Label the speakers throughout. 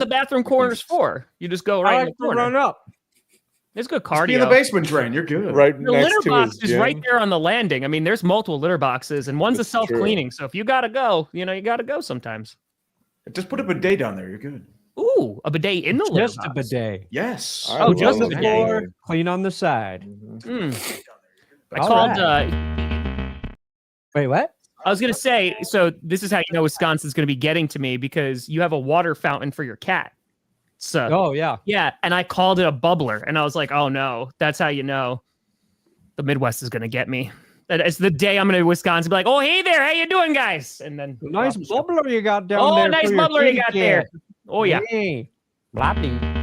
Speaker 1: the bathroom corner's for. You just go right in the corner.
Speaker 2: Run up.
Speaker 1: It's good
Speaker 3: Just be
Speaker 1: cardio.
Speaker 3: in the basement drain. You're good.
Speaker 4: Right
Speaker 1: The
Speaker 4: next
Speaker 1: litter
Speaker 4: to
Speaker 1: box
Speaker 4: his
Speaker 1: is
Speaker 4: gym.
Speaker 1: right there on the landing. I mean, there's multiple litter boxes, and one's a self-cleaning. So if you gotta go, you gotta go sometimes.
Speaker 3: Just put a bidet down there. You're good.
Speaker 1: Ooh, a bidet in the litter
Speaker 2: Just
Speaker 1: box.
Speaker 2: a bidet.
Speaker 3: Yes.
Speaker 1: Oh, just
Speaker 2: the
Speaker 1: a bidet.
Speaker 2: floor, clean on the side.
Speaker 1: I called.
Speaker 2: Wait, what?
Speaker 1: I was gonna say. So this is how you know Wisconsin's gonna be getting to me because you have a water fountain for your cat. So.
Speaker 2: Oh yeah.
Speaker 1: Yeah, and I called it a bubbler, and I was like, "Oh no, that's how you know the Midwest is gonna get me." It's the day I'm gonna Wisconsin, be like, "Oh hey there, how you doing, guys?" And then
Speaker 2: Nice bubbler you got down
Speaker 1: oh,
Speaker 2: there.
Speaker 1: nice
Speaker 2: for your
Speaker 1: bubbler you
Speaker 2: kitty
Speaker 1: got
Speaker 2: cat.
Speaker 1: there. Oh yeah.
Speaker 2: Hey, Blappy.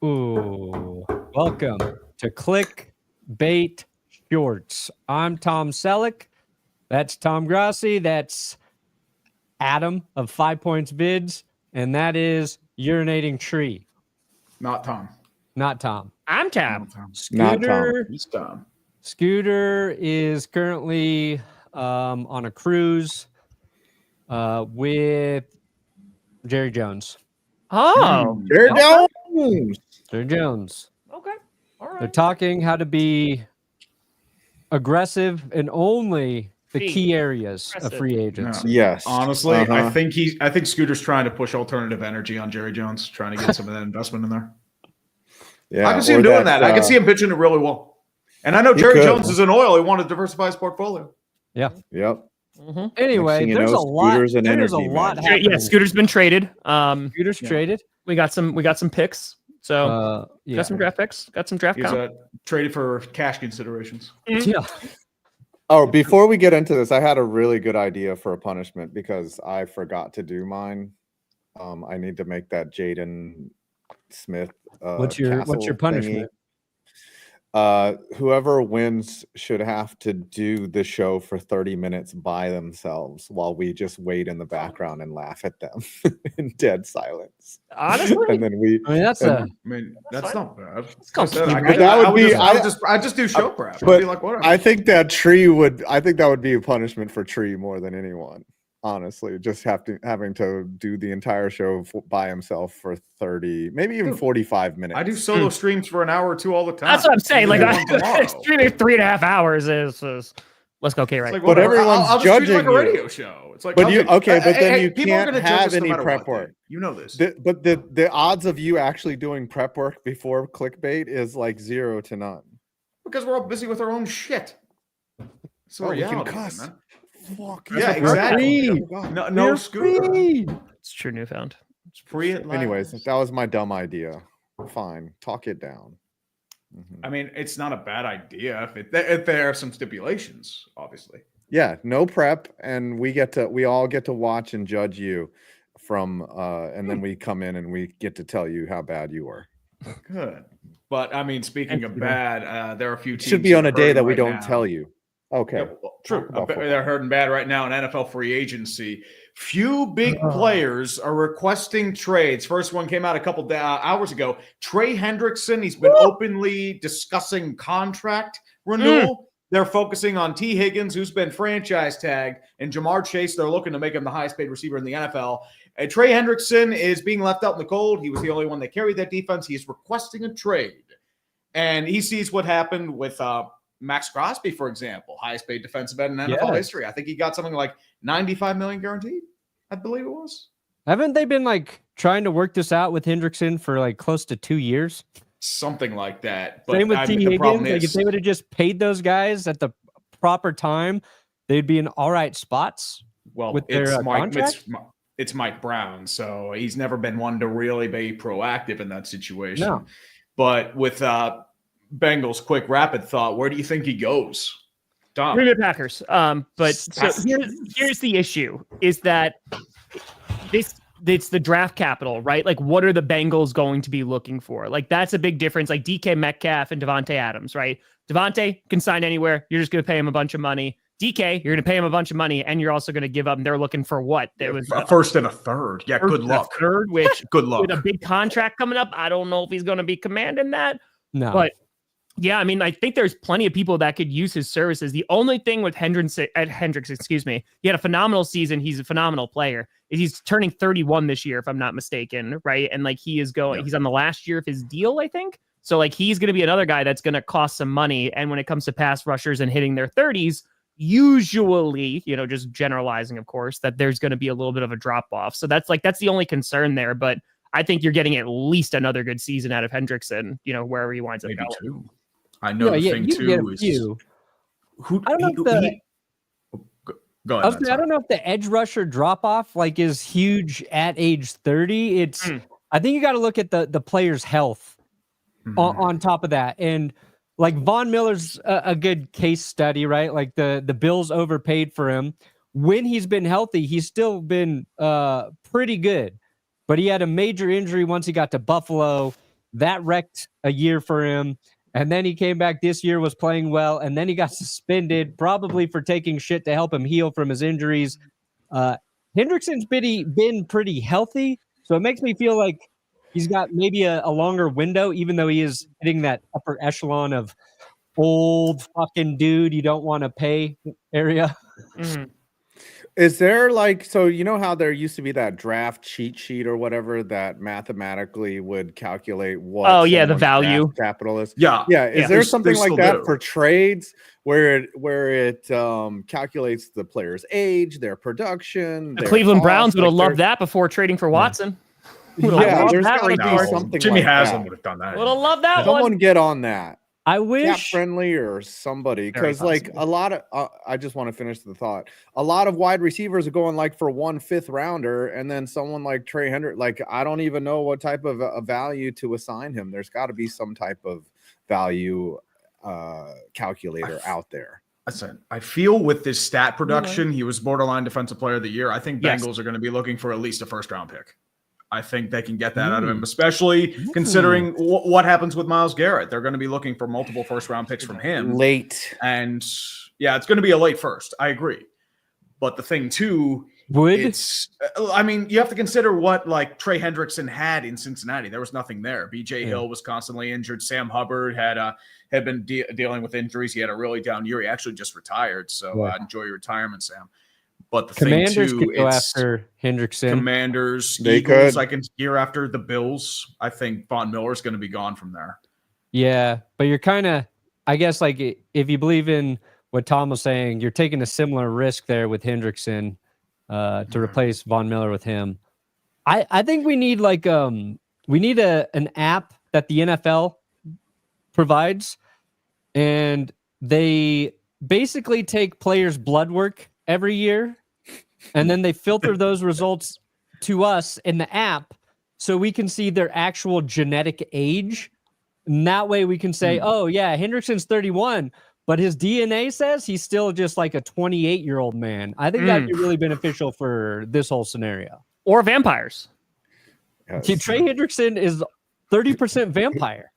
Speaker 2: Ooh, welcome to Clickbait Sports. I'm Tom Selleck. That's Tom Grassi. That's Adam of 5 Points Bids. And that is Urinating Tree.
Speaker 3: Not Tom.
Speaker 2: Not Tom.
Speaker 1: I'm Tab.
Speaker 4: Not Tom.
Speaker 3: He's Tom.
Speaker 2: Scooter is currently on a cruise with Jerry Jones.
Speaker 1: Oh,
Speaker 4: There you go.
Speaker 2: Jerry Jones.
Speaker 1: okay, all
Speaker 2: They're
Speaker 1: right.
Speaker 2: talking how to be aggressive in only the key areas of free agents.
Speaker 3: No.
Speaker 4: Yes.
Speaker 3: Honestly,
Speaker 4: Uh-huh.
Speaker 3: I think Scooter's trying to push alternative energy on Jerry Jones, trying to get some of that investment in there.
Speaker 4: Yeah,
Speaker 3: I can see
Speaker 4: or
Speaker 3: him doing that. I can see him pitching it really well. And I know Jerry
Speaker 4: could.
Speaker 3: Jones is in oil. He wanted to diversify his portfolio.
Speaker 2: Yeah.
Speaker 4: Yep.
Speaker 2: Anyway,
Speaker 4: thing you
Speaker 2: there's
Speaker 4: know,
Speaker 2: a lot.
Speaker 4: Scooter's an
Speaker 2: There's a
Speaker 4: energy
Speaker 2: lot
Speaker 4: man.
Speaker 2: happening.
Speaker 1: Yeah, Scooter's been traded.
Speaker 2: Scooter's traded.
Speaker 1: We got some picks. So
Speaker 2: Yeah.
Speaker 1: got some draft picks. Got some draft.
Speaker 3: He's
Speaker 1: comp.
Speaker 3: traded for cash considerations.
Speaker 2: Yeah.
Speaker 4: Oh, before we get into this, I had a really good idea for a punishment because I forgot to do mine. I need to make that Jaden Smith.
Speaker 2: What's your
Speaker 4: castle
Speaker 2: punishment?
Speaker 4: Whoever wins should have to do the show for 30 minutes by themselves while we just wait in the background and laugh at them in dead silence.
Speaker 1: Honestly,
Speaker 4: And then we.
Speaker 2: I mean, that's
Speaker 4: and-
Speaker 2: a.
Speaker 3: I mean, that's not bad.
Speaker 1: called
Speaker 3: I said, I
Speaker 1: keep,
Speaker 3: could-
Speaker 1: right?
Speaker 4: That would
Speaker 3: I would
Speaker 4: be-
Speaker 3: just- I just do show prep. I'd
Speaker 4: but
Speaker 3: be like, whatever.
Speaker 4: I think that would be a punishment for Tree more than anyone. Honestly, just having to do the entire show by himself for 30, maybe even 45 minutes.
Speaker 3: I do solo streams for an hour or two all the time.
Speaker 1: that's what I'm saying.
Speaker 3: We
Speaker 1: Like,
Speaker 3: can do one tomorrow.
Speaker 1: streaming 3.5 hours is let's go. Okay, right.
Speaker 3: It's like,
Speaker 4: But
Speaker 3: whatever.
Speaker 4: everyone's
Speaker 3: I'll just treat it like a
Speaker 4: judging you.
Speaker 3: radio show. It's like,
Speaker 4: But you- okay, but then you
Speaker 3: people are
Speaker 4: can't
Speaker 3: gonna judge
Speaker 4: have
Speaker 3: us no
Speaker 4: any
Speaker 3: matter
Speaker 4: prep
Speaker 3: what,
Speaker 4: work.
Speaker 3: dude. You know this.
Speaker 4: But the odds of you actually doing prep work before clickbait is like 0 to none.
Speaker 3: Because we're all busy with our own shit. So
Speaker 4: we can
Speaker 3: reality,
Speaker 4: cuss.
Speaker 3: man.
Speaker 4: Fuck
Speaker 3: Yeah, exactly.
Speaker 2: free.
Speaker 3: No
Speaker 2: We're
Speaker 3: Scooter.
Speaker 2: free.
Speaker 1: It's true newfound.
Speaker 3: It's free at last.
Speaker 4: Anyways, that was my dumb idea. Fine, talk it down.
Speaker 3: I mean, it's not a bad idea if there are some stipulations, obviously.
Speaker 4: Yeah, no prep, and we all get to watch and judge you from, and then we come in and we get to tell you how bad you were.
Speaker 3: Good. But I mean, speaking of bad, there are a few
Speaker 4: It
Speaker 3: teams
Speaker 4: should be on
Speaker 3: that
Speaker 4: a
Speaker 3: are
Speaker 4: day
Speaker 3: hurting
Speaker 4: that we
Speaker 3: right
Speaker 4: don't
Speaker 3: now.
Speaker 4: tell you. Okay.
Speaker 3: Yeah, well, true.
Speaker 4: About football.
Speaker 3: They're hurting bad right now in NFL free agency. Few big players are requesting trades. First one came out a couple hours ago. Trey Hendrickson, he's been openly discussing contract renewal. They're focusing on T. Higgins, who's been franchise tagged, and Jamar Chase. They're looking to make him the highest paid receiver in the NFL. Trey Hendrickson is being left out in the cold. He was the only one that carried that defense. He is requesting a trade. And he sees what happened with Max Crosby, for example, highest paid defensive end in NFL history. I think he got something like $95 million guaranteed. I believe it was.
Speaker 2: Haven't they been like trying to work this out with Hendrickson for like close to 2 years?
Speaker 3: Something like that. But
Speaker 2: Same with T.
Speaker 3: the problem
Speaker 2: Higgins. Like if
Speaker 3: is,
Speaker 2: they would have just paid those guys at the proper time, they'd be in all right spots.
Speaker 3: well,
Speaker 2: with their,
Speaker 3: it's Mike.
Speaker 2: contract?
Speaker 3: It's Mike Brown, so he's never been one to really be proactive in that situation.
Speaker 2: No.
Speaker 3: But with Bengals, quick rapid thought, where do you think he goes? Tom.
Speaker 1: Green Bay Packers. But so here's the issue: is that it's the draft capital, right? Like, what are the Bengals going to be looking for? Like, that's a big difference. Like DK Metcalf and Devontae Adams, right? Devontae can sign anywhere. You're just going to pay him a bunch of money. DK, you're going to pay him a bunch of money, and you're also going to give up. And they're looking for what? There was
Speaker 3: a first and a third. Yeah, good luck.
Speaker 1: Third, which
Speaker 3: good luck.
Speaker 1: With a big contract coming up, I don't know if he's going to be commanding that.
Speaker 2: No,
Speaker 1: but yeah, I mean, I think there's plenty of people that could use his services. The only thing with Hendricks, excuse me, he had a phenomenal season. He's a phenomenal player. He's turning 31 this year, if I'm not mistaken, right? And like he's on the last year of his deal, I think. So like he's going to be another guy that's going to cost some money. And when it comes to pass rushers and hitting their 30s, usually, just generalizing, of course, that there's going to be a little bit of a drop off. So that's the only concern there. But I think you're getting at least another good season out of Hendrickson, wherever he winds up
Speaker 3: Maybe
Speaker 1: going.
Speaker 3: two. I know the thing too is
Speaker 2: who. I don't know
Speaker 3: go ahead.
Speaker 2: I don't know if the edge rusher drop off is huge at age 30. I think you got to look at the player's health on top of that. And like Von Miller's a good case study, right? Like the Bills overpaid for him. When he's been healthy, he's still been pretty good. But he had a major injury once he got to Buffalo. That wrecked a year for him. And then he came back this year, was playing well, and then he got suspended, probably for taking shit to help him heal from his injuries. Hendrickson's been pretty healthy, so it makes me feel like he's got maybe a longer window, even though he is hitting that upper echelon of old fucking dude you don't want to pay area.
Speaker 1: Mm-hmm.
Speaker 4: Is there so how there used to be that draft cheat sheet or whatever that mathematically would calculate what
Speaker 1: the value
Speaker 4: capital is?
Speaker 3: Yeah.
Speaker 4: Is there something like that for trades where it calculates the player's age, their production?
Speaker 1: The Cleveland Browns would have loved that before trading for Watson.
Speaker 4: Yeah, there's got to be something.
Speaker 3: Jimmy
Speaker 4: like
Speaker 3: Haslam would have done that.
Speaker 1: Would have loved that one.
Speaker 4: Someone get on that.
Speaker 2: I wish
Speaker 4: Cap Friendly or somebody, because a lot of I just want to finish the thought. A lot of wide receivers are going for 1 5th rounder, and then someone like Trey Hendrickson, I don't even know what type of a value to assign him. There's got to be some type of value calculator out there.
Speaker 3: Listen, I feel with this stat production, he was borderline defensive player of the year. I think Bengals are going to be looking for at least a 1st-round pick. I think they can get that out of him, especially considering what happens with Myles Garrett. They're going to be looking for multiple 1st-round picks from him.
Speaker 4: Late.
Speaker 3: And, yeah, it's going to be a late first. I agree. But the thing, too, you have to consider what, Trey Hendrickson had in Cincinnati. There was nothing there. B.J. Hill was constantly injured. Sam Hubbard had been dealing with injuries. He had a really down year. He actually just retired. So enjoy your retirement, Sam. But the
Speaker 2: Commanders
Speaker 3: thing, too,
Speaker 2: could go after Hendrickson.
Speaker 3: Commanders,
Speaker 4: they
Speaker 3: Eagles,
Speaker 4: could.
Speaker 3: I can gear after the Bills. I think Von Miller's going to be gone from there.
Speaker 2: Yeah, but you're kind of, I guess, if you believe in what Tom was saying, you're taking a similar risk there with Hendrickson to replace Von Miller with him. I think we need an app that the NFL provides, and they basically take players' blood work every year, and then they filter those results to us in the app so we can see their actual genetic age. And that way we can say, oh, yeah, Hendrickson's 31, but his DNA says he's still just like a 28-year-old man. I think that'd be really beneficial for this whole scenario.
Speaker 1: Or vampires.
Speaker 4: Yes.
Speaker 2: Trey Hendrickson is 30% vampire.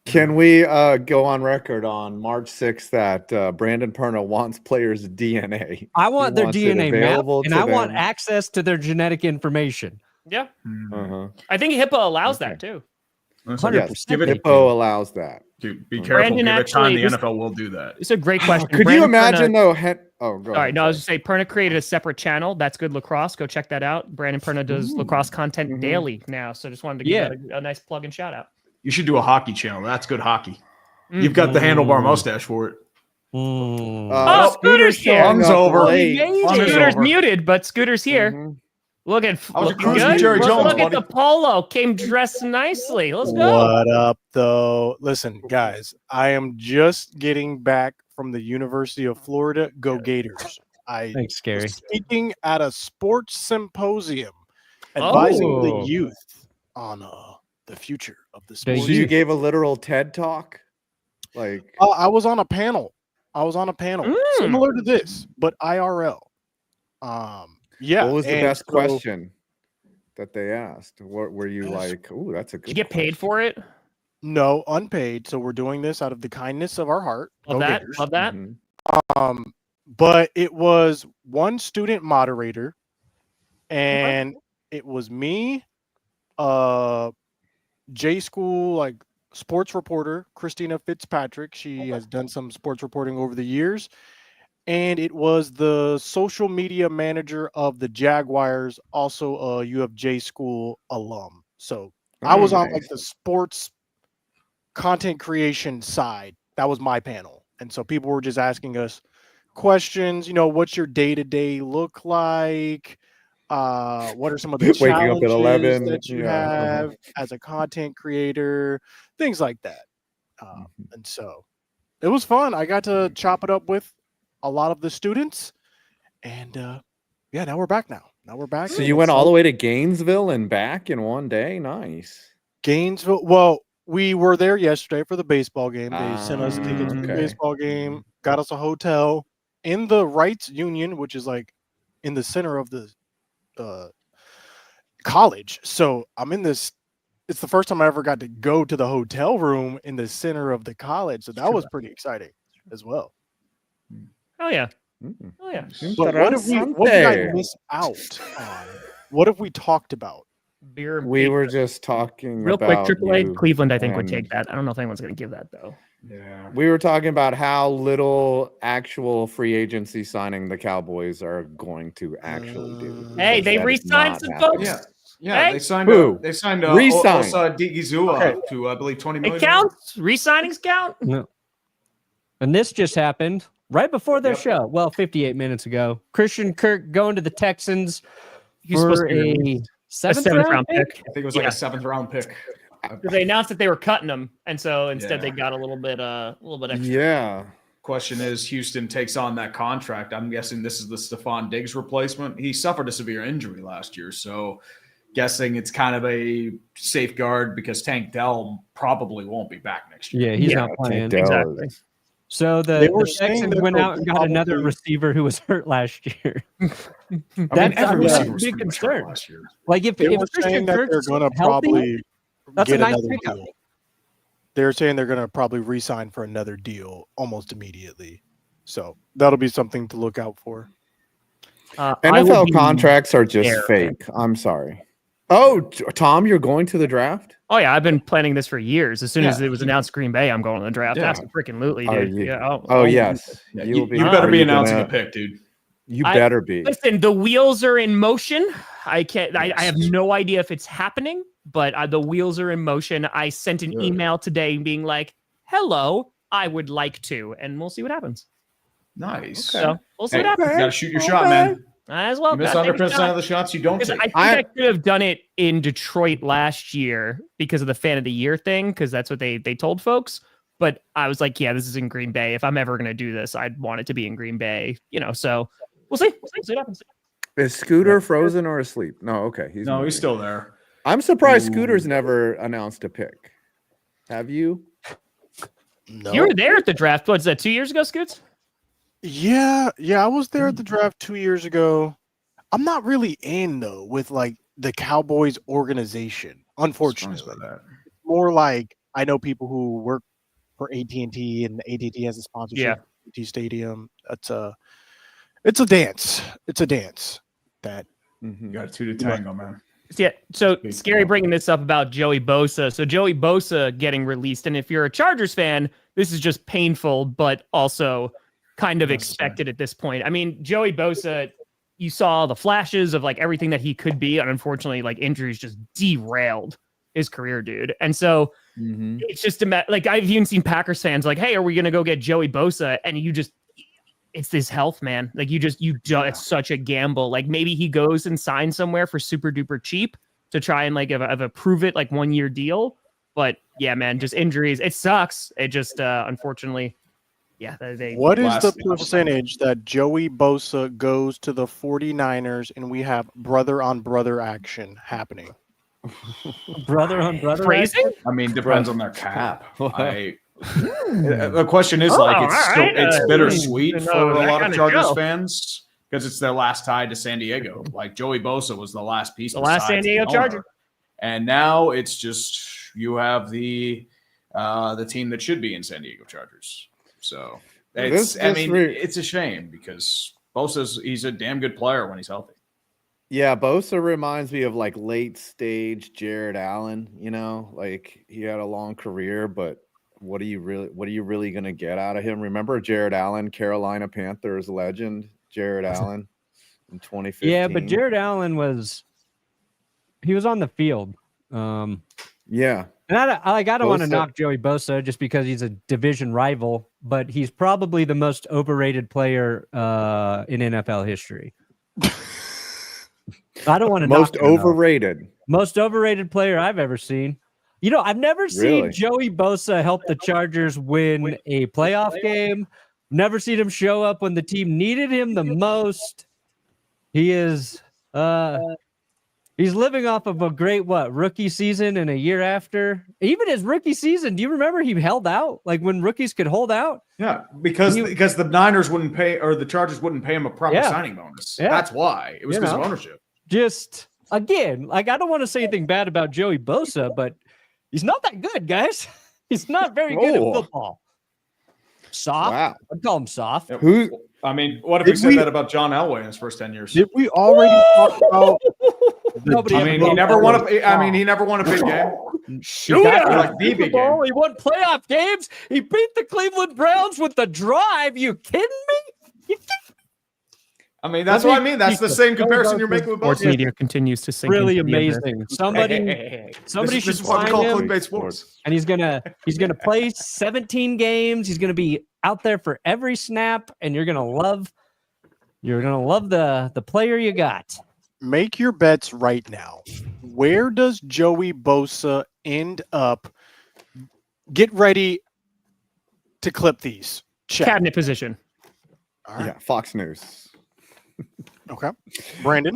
Speaker 4: Can we go on record on March 6th that Brandon Perna wants players' DNA?
Speaker 2: I want their DNA mapped, and I want
Speaker 4: them.
Speaker 2: access to their genetic information.
Speaker 1: Yeah. I think HIPAA allows that too.
Speaker 2: 100%.
Speaker 4: Yes, HIPAA allows that.
Speaker 3: Dude, be careful. Give it time. The NFL will do that.
Speaker 1: It's a great question.
Speaker 4: Could you imagine though? Go
Speaker 1: All
Speaker 4: ahead.
Speaker 1: right, no, I was just saying Perna created a separate channel. That's Good Lacrosse. Go check that out. Brandon Perna does lacrosse content daily now. So just wanted to give a nice plug and shout out.
Speaker 3: You should do a hockey channel. That's good hockey. You've got the handlebar mustache for it.
Speaker 1: Scooter's here.
Speaker 3: Fun's over.
Speaker 1: Scooter's muted, but Scooter's here. Look at
Speaker 3: Jerry Jones,
Speaker 1: look at the polo. Came dressed nicely. Let's go.
Speaker 5: What up, though? Listen, guys, I am just getting back from the University of Florida. Go Gators!
Speaker 2: Thanks, Gary.
Speaker 5: Was speaking at a sports symposium, advising the youth on the future of the sport.
Speaker 4: So you gave a literal TED talk?
Speaker 5: I was on a panel. Similar to this, but IRL. Yeah.
Speaker 4: What was the best question that they asked? What were you like? Oh, that's a good.
Speaker 1: Did you get paid for it?
Speaker 5: No, unpaid. So we're doing this out of the kindness of our heart.
Speaker 1: Love that. Love that.
Speaker 5: but it was one student moderator, and it was me, J School like sports reporter Christina Fitzpatrick. She has done some sports reporting over the years, and it was the social media manager of the Jaguars, also a U of J School alum. So I was on like the sports content creation side. That was my panel. And so people were just asking us questions, what's your day-to-day look like? What are some of the
Speaker 4: Waking up at
Speaker 5: challenges
Speaker 4: 11,
Speaker 5: that you have as a content creator, things like that. And so it was fun. I got to chop it up with a lot of the students, and now we're back. Now we're back.
Speaker 4: So you went all the way to Gainesville and back in one day? Nice.
Speaker 5: Gainesville. Well, we were there yesterday for the baseball game. They sent us tickets for the baseball game, got us a hotel in the Wrights Union, which is like in the center of the college. So I'm in this. It's the first time I ever got to go to the hotel room in the center of the college. So that was pretty exciting as well.
Speaker 1: Oh yeah.
Speaker 3: Oh
Speaker 1: yeah.
Speaker 5: But what did I miss out on? What have we talked about?
Speaker 1: Beer.
Speaker 4: We were just talking
Speaker 1: real quick.
Speaker 4: about
Speaker 1: AAA Cleveland, I think, would take that. I don't know if anyone's going to give that though.
Speaker 3: Yeah.
Speaker 4: We were talking about how little actual free agency signing the Cowboys are going to actually do.
Speaker 1: Hey, they re-signed some folks.
Speaker 3: Yeah,
Speaker 1: Hey.
Speaker 3: they signed.
Speaker 4: Who?
Speaker 3: They signed
Speaker 4: Re-signed.
Speaker 3: Osa Digizua to I believe $20 million.
Speaker 1: It counts. Re-signings count.
Speaker 2: No. And this just happened right before their show. Well, 58 minutes ago. Christian Kirk going to the Texans
Speaker 1: He's supposed
Speaker 2: for
Speaker 1: to be
Speaker 2: a
Speaker 1: a
Speaker 2: seventh
Speaker 1: round pick.
Speaker 3: I think it was like a 7th-round pick.
Speaker 1: They announced that they were cutting them, and so instead they got a little bit extra.
Speaker 4: Yeah.
Speaker 3: Question is, Houston takes on that contract. I'm guessing this is the Stephon Diggs replacement. He suffered a severe injury last year, so guessing it's kind of a safeguard because Tank Dell probably won't be back next year.
Speaker 2: Yeah, he's not playing.
Speaker 1: Exactly.
Speaker 2: So the Texans went out and got another receiver who was hurt last year.
Speaker 3: That's every receiver was
Speaker 2: big
Speaker 3: pretty much hurt
Speaker 2: concern.
Speaker 3: last year.
Speaker 2: Like if Christian Kirk's
Speaker 5: they're going to
Speaker 2: healthy,
Speaker 5: probably
Speaker 2: that's
Speaker 5: get
Speaker 2: a nice
Speaker 5: another
Speaker 2: pickup.
Speaker 5: deal. They're saying they're going to probably re-sign for another deal almost immediately. So that'll be something to look out for.
Speaker 4: NFL contracts are just fake. I'm sorry. Oh, Tom, you're going to the draft?
Speaker 1: Oh yeah, I've been planning this for years. As soon as it was announced Green Bay, I'm going to the draft.
Speaker 3: Yeah.
Speaker 1: Absolutely, dude.
Speaker 4: Yes.
Speaker 3: Yeah, you better be announcing a pick, dude.
Speaker 4: You better be.
Speaker 1: Listen, the wheels are in motion. I can't. I have no idea if it's happening, but the wheels are in motion. I sent an email today being like, "Hello, I would like to," and we'll see what happens.
Speaker 3: Nice.
Speaker 1: So we'll see what happens.
Speaker 3: You got to shoot your shot, man.
Speaker 1: As well.
Speaker 3: You miss 100% of the shots you don't take.
Speaker 1: I think I could have done it in Detroit last year because of the fan of the year thing, because that's what they told folks. But I was like, yeah, this is in Green Bay. If I'm ever going to do this, I'd want it to be in Green Bay, So we'll see. We'll see what happens.
Speaker 4: Is Scooter frozen or asleep? No, okay.
Speaker 3: He's still there.
Speaker 4: I'm surprised Scooter's never announced a pick. Have you?
Speaker 5: No.
Speaker 1: You were there at the draft. What's that, 2 years ago, Scoots?
Speaker 5: Yeah, I was there at the draft 2 years ago. I'm not really in though with like the Cowboys organization, unfortunately. More like I know people who work for AT&T, and AT&T has a sponsorship. AT&T Stadium. It's a dance. It's a dance that
Speaker 3: you got two to tango, man.
Speaker 1: Yeah, so scary bringing this up about Joey Bosa. So Joey Bosa getting released, and if you're a Chargers fan, this is just painful, but also kind of expected at this point. I mean, Joey Bosa, you saw the flashes of like everything that he could be, and unfortunately, like injuries just derailed his career, dude. And so it's just like I've even seen Packers fans like, "Hey, are we gonna go get Joey Bosa?" And it's this health, man. Like it's such a gamble. Like maybe he goes and signs somewhere for super duper cheap to try and like have a prove it like 1 year deal. But yeah, man, just injuries. It sucks. It just unfortunately. Yeah.
Speaker 5: What is the percentage that Joey Bosa goes to the 49ers and we have brother on brother action happening?
Speaker 2: Brother on brother
Speaker 1: phrasing?
Speaker 3: I mean, depends on their cap. The question is it's bittersweet for a lot of Chargers fans because it's their last tie to San Diego. Like Joey Bosa was the last piece.
Speaker 1: The last San Diego Charger.
Speaker 3: And now it's just you have the team that should be in San Diego Chargers. So It's a shame because he's a damn good player when he's healthy.
Speaker 4: Yeah, Bosa reminds me of like late stage Jared Allen, like he had a long career, but what are you really going to get out of him? Remember Jared Allen, Carolina Panthers legend, Jared Allen in 2015?
Speaker 2: Yeah, but Jared Allen was on the field.
Speaker 4: Yeah.
Speaker 2: And I don't want to knock Joey Bosa just because he's a division rival, but he's probably the most overrated player in NFL history. I don't want to
Speaker 4: most overrated
Speaker 2: player I've ever seen. I've never seen Joey Bosa help the Chargers win a playoff game. Never seen him show up when the team needed him the most. He is he's living off of a great rookie season and a year after. Even his rookie season, do you remember he held out like when rookies could hold out?
Speaker 3: Yeah, because the Niners wouldn't pay or the Chargers wouldn't pay him a proper signing bonus. Yeah. That's why. It was because of ownership.
Speaker 2: Just again, like I don't want to say anything bad about Joey Bosa, but he's not that good, guys. He's not very good at football. Soft. Wow. I'd call him soft.
Speaker 3: What if we said that about John Elway in his first 10 years?
Speaker 5: Did we already talk about
Speaker 3: he never won a big game.
Speaker 2: Shoot, he won playoff games. He beat the Cleveland Browns with the drive. You kidding me?
Speaker 3: That's what I mean. That's the same comparison you're making with
Speaker 1: sports media continues to sink.
Speaker 2: Really amazing. Somebody should sign him.
Speaker 3: Clickbait Sports.
Speaker 2: And he's gonna play 17 games. He's gonna be out there for every snap, and you're gonna love the player you got.
Speaker 5: Make your bets right now. Where does Joey Bosa end up? Get ready to clip these. Check.
Speaker 1: Cabinet position.
Speaker 4: All right. Yeah, Fox News.
Speaker 5: Okay. Brandon.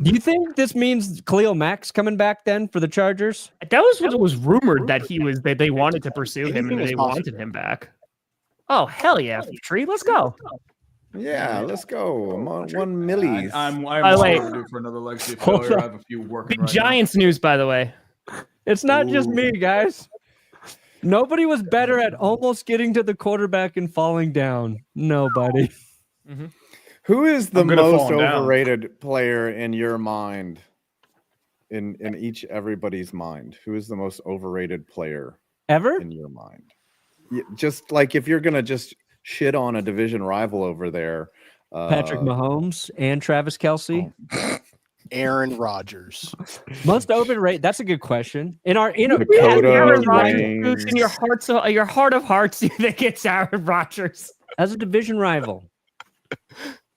Speaker 2: Do you think this means Khalil Mack's coming back then for the Chargers?
Speaker 1: That was what was rumored that they wanted to pursue him and they wanted him back. Oh, hell yeah, Tree. Let's go.
Speaker 4: Yeah, let's go. $1 milli.
Speaker 3: I'm overdue for another legacy failure. I have a few working
Speaker 1: Big Giants news, by the way.
Speaker 2: It's not just me, guys. Nobody was better at almost getting to the quarterback and falling down. Nobody.
Speaker 1: Mm-hmm.
Speaker 4: Who is the most overrated player in your mind? In everybody's mind, who is the most overrated player
Speaker 2: ever
Speaker 4: in your mind? Just like if you're gonna just shit on a division rival over there,
Speaker 2: Patrick Mahomes and Travis Kelce,
Speaker 5: Aaron Rodgers,
Speaker 2: most overrated. That's a good question. In
Speaker 1: Aaron Rodgers, in your heart of hearts, you think it's Aaron Rodgers
Speaker 2: as a division rival?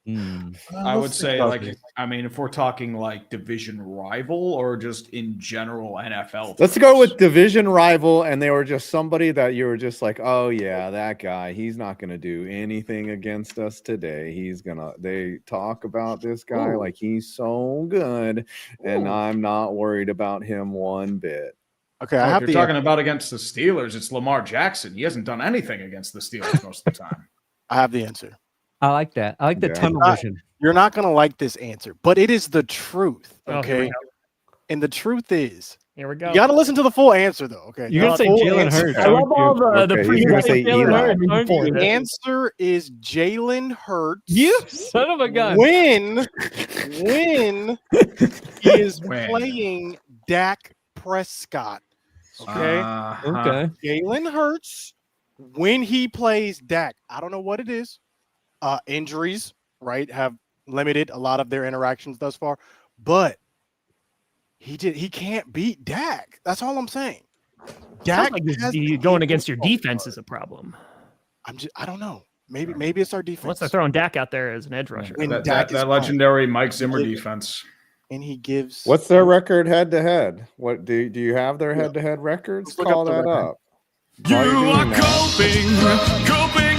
Speaker 3: I would say, if we're talking like division rival or just in general NFL.
Speaker 4: Let's go with division rival, and they were just somebody that you were just like, oh yeah, that guy, he's not going to do anything against us today. They talk about this guy like he's so good, and I'm not worried about him one bit.
Speaker 5: Okay,
Speaker 3: if you're talking about against the Steelers, it's Lamar Jackson. He hasn't done anything against the Steelers most of the time.
Speaker 5: I have the answer.
Speaker 2: I like that. I like the tunnel vision.
Speaker 5: You're not going to like this answer, but it is the truth. Okay. And the truth is,
Speaker 1: here we go.
Speaker 5: You got to listen to the full answer, though. Okay.
Speaker 2: You're going to say Jalen Hurts.
Speaker 1: I love all the
Speaker 5: The answer is Jalen Hurts.
Speaker 2: You son of a gun.
Speaker 5: When he is playing Dak Prescott. Okay.
Speaker 2: Okay.
Speaker 5: Jalen Hurts when he plays Dak. I don't know what it is. Injuries, right, have limited a lot of their interactions thus far, but he can't beat Dak. That's all I'm saying. Dak
Speaker 1: going against your defense is a problem.
Speaker 5: I don't know. Maybe it's our defense.
Speaker 1: Unless they're throwing Dak out there as an edge rusher.
Speaker 3: That legendary Mike Zimmer defense.
Speaker 5: And he gives.
Speaker 4: What's their record head to head? What do you have their head to head records? Call that up.
Speaker 6: You are coping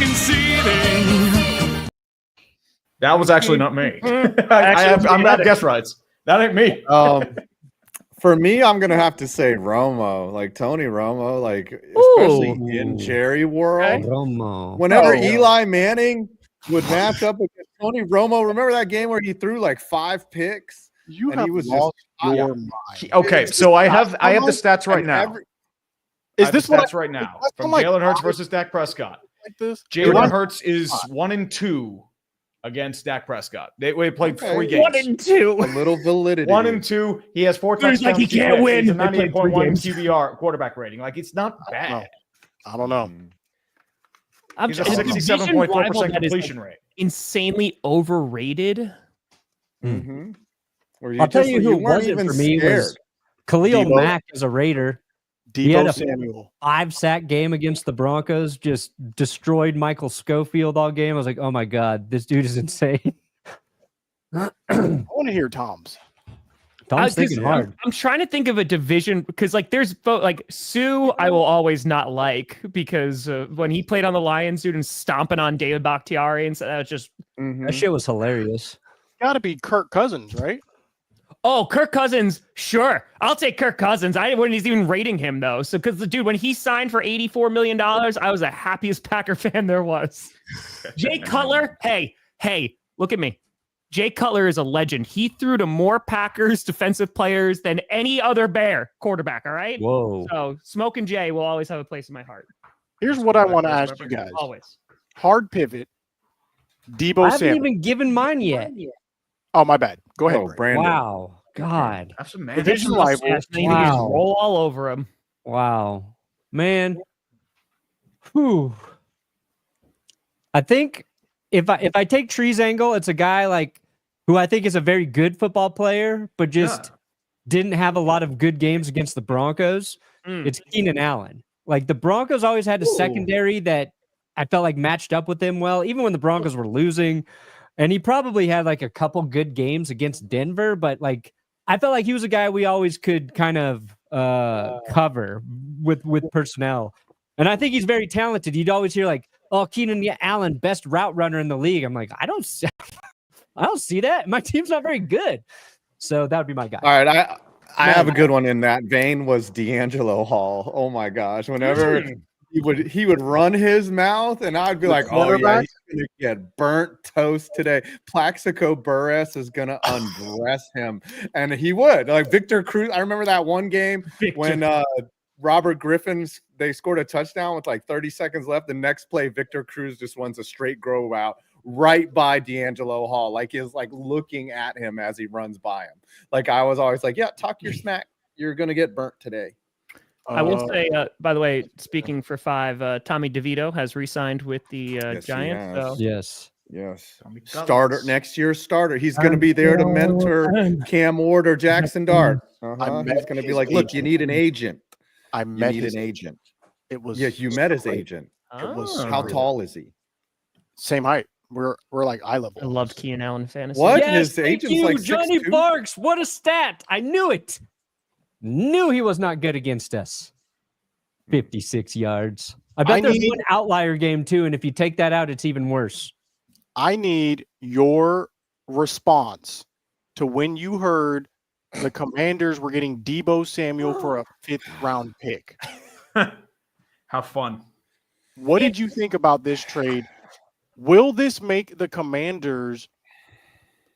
Speaker 6: and seething.
Speaker 3: That was actually not me. I'm not guess rights. That ain't me.
Speaker 4: For me, I'm gonna have to say Romo, like Tony Romo, like especially in Jerry world.
Speaker 2: Romo.
Speaker 4: Whenever Eli Manning would match up against Tony Romo, remember that game where he threw like 5 picks?
Speaker 5: You and he was lost your mind.
Speaker 3: Okay, so I have the stats right now.
Speaker 5: Is this
Speaker 3: stats right now from Jalen Hurts versus Dak Prescott?
Speaker 5: like this.
Speaker 3: Jalen Hurts is 1-2 against Dak Prescott. They played 3 games.
Speaker 1: 1-2.
Speaker 4: A little validity.
Speaker 3: 1-2. He has 4 touchdowns.
Speaker 1: He's like, he can't
Speaker 3: He's
Speaker 1: win.
Speaker 3: a
Speaker 1: They played 3
Speaker 3: 98.1
Speaker 1: games.
Speaker 3: QBR quarterback rating. Like, it's not bad.
Speaker 5: I don't know.
Speaker 3: He's a
Speaker 1: it's division rival
Speaker 3: 67.4%
Speaker 1: that is,
Speaker 3: completion rate.
Speaker 1: insanely overrated.
Speaker 4: Mm-hmm.
Speaker 2: I'll tell you who it wasn't for me was Khalil
Speaker 5: Deebo.
Speaker 2: Mack as a Raider. He had
Speaker 5: Deebo
Speaker 2: a
Speaker 5: Samuel.
Speaker 2: 5-sack game against the Broncos, just destroyed Michael Schofield all game. I was like, oh my God, this dude is insane.
Speaker 5: I want to hear Tom's.
Speaker 2: Tom's thinking hard.
Speaker 1: I'm trying to think of a division because like there's like Sue I will always not like because when he played on the Lions, dude, and stomping on David Bakhtiari and so that was just
Speaker 2: That shit was hilarious.
Speaker 5: Got to be Kirk Cousins, right?
Speaker 1: oh Kirk Cousins, sure, I'll take Kirk Cousins. I wasn't even rating him though, so because the dude when he signed for $84 million, I was the happiest Packer fan there was. Jay Cutler, hey, look at me. Jay Cutler is a legend. He threw to more Packers defensive players than any other Bear quarterback, all right?
Speaker 2: Whoa.
Speaker 1: So Smoke and Jay will always have a place in my heart.
Speaker 5: Here's what I want to ask you guys.
Speaker 1: Always.
Speaker 5: Hard pivot. Deebo
Speaker 2: I haven't
Speaker 5: Samuel.
Speaker 2: even given mine yet.
Speaker 5: Oh, my bad. Go ahead.
Speaker 4: Oh,
Speaker 5: Brandon.
Speaker 4: Brandon.
Speaker 2: Wow. God.
Speaker 3: Have some man.
Speaker 5: Division rival.
Speaker 1: Yes, they need to
Speaker 2: Wow.
Speaker 1: just roll all over him.
Speaker 2: Wow. Man. Whew. I think if I take Tree's angle, it's a guy like who I think is a very good football player, but just didn't have a lot of good games against the Broncos. It's Keenan Allen. Like the Broncos always had a secondary that I felt like matched up with him well, even when the Broncos were losing. And he probably had like a couple good games against Denver, but like I felt like he was a guy we always could kind of cover with personnel. And I think he's very talented. You'd always hear like, oh, Keenan Allen, best route runner in the league. I'm like, I don't see that. My team's not very good. So that would be my guy.
Speaker 4: All right, I have a good one in that vein was D'Angelo Hall. Oh my gosh. Whenever he would run his mouth and I'd be like, oh yeah, he's gonna get burnt toast today. Plaxico Burress is gonna undress him. And he would. Like Victor Cruz. I remember that one game when Robert Griffin's they scored a touchdown with like 30 seconds left. The next play, Victor Cruz just runs a straight grow out right by D'Angelo Hall, like is like looking at him as he runs by him. Like I was always like, yeah, talk your smack. You're gonna get burnt today.
Speaker 1: I will say, by the way, speaking for 5, Tommy DeVito has re-signed with the Giants. So.
Speaker 2: Yes.
Speaker 4: Starter next year's starter. He's going to be there to mentor Cam Ward or Jackson Dart. He's going to be like, look, you need an agent.
Speaker 5: I met
Speaker 4: you need
Speaker 5: his
Speaker 4: an agent.
Speaker 5: It was
Speaker 4: you met his agent.
Speaker 5: It was
Speaker 4: How tall is he?
Speaker 5: Same height. We're like eye level.
Speaker 1: I loved Keenan Allen fantasy.
Speaker 4: What?
Speaker 2: Yes,
Speaker 4: His agent's
Speaker 2: you,
Speaker 4: like
Speaker 2: Johnny
Speaker 4: 6'2"?
Speaker 2: Barks. What a stat. I knew it. Knew he was not good against us. 56 yards. I bet there's one outlier game too, and if you take that out, it's even worse.
Speaker 5: I need your response to when you heard the Commanders were getting Deebo Samuel for a 5th-round pick.
Speaker 3: How fun.
Speaker 5: What did you think about this trade? Will this make the Commanders?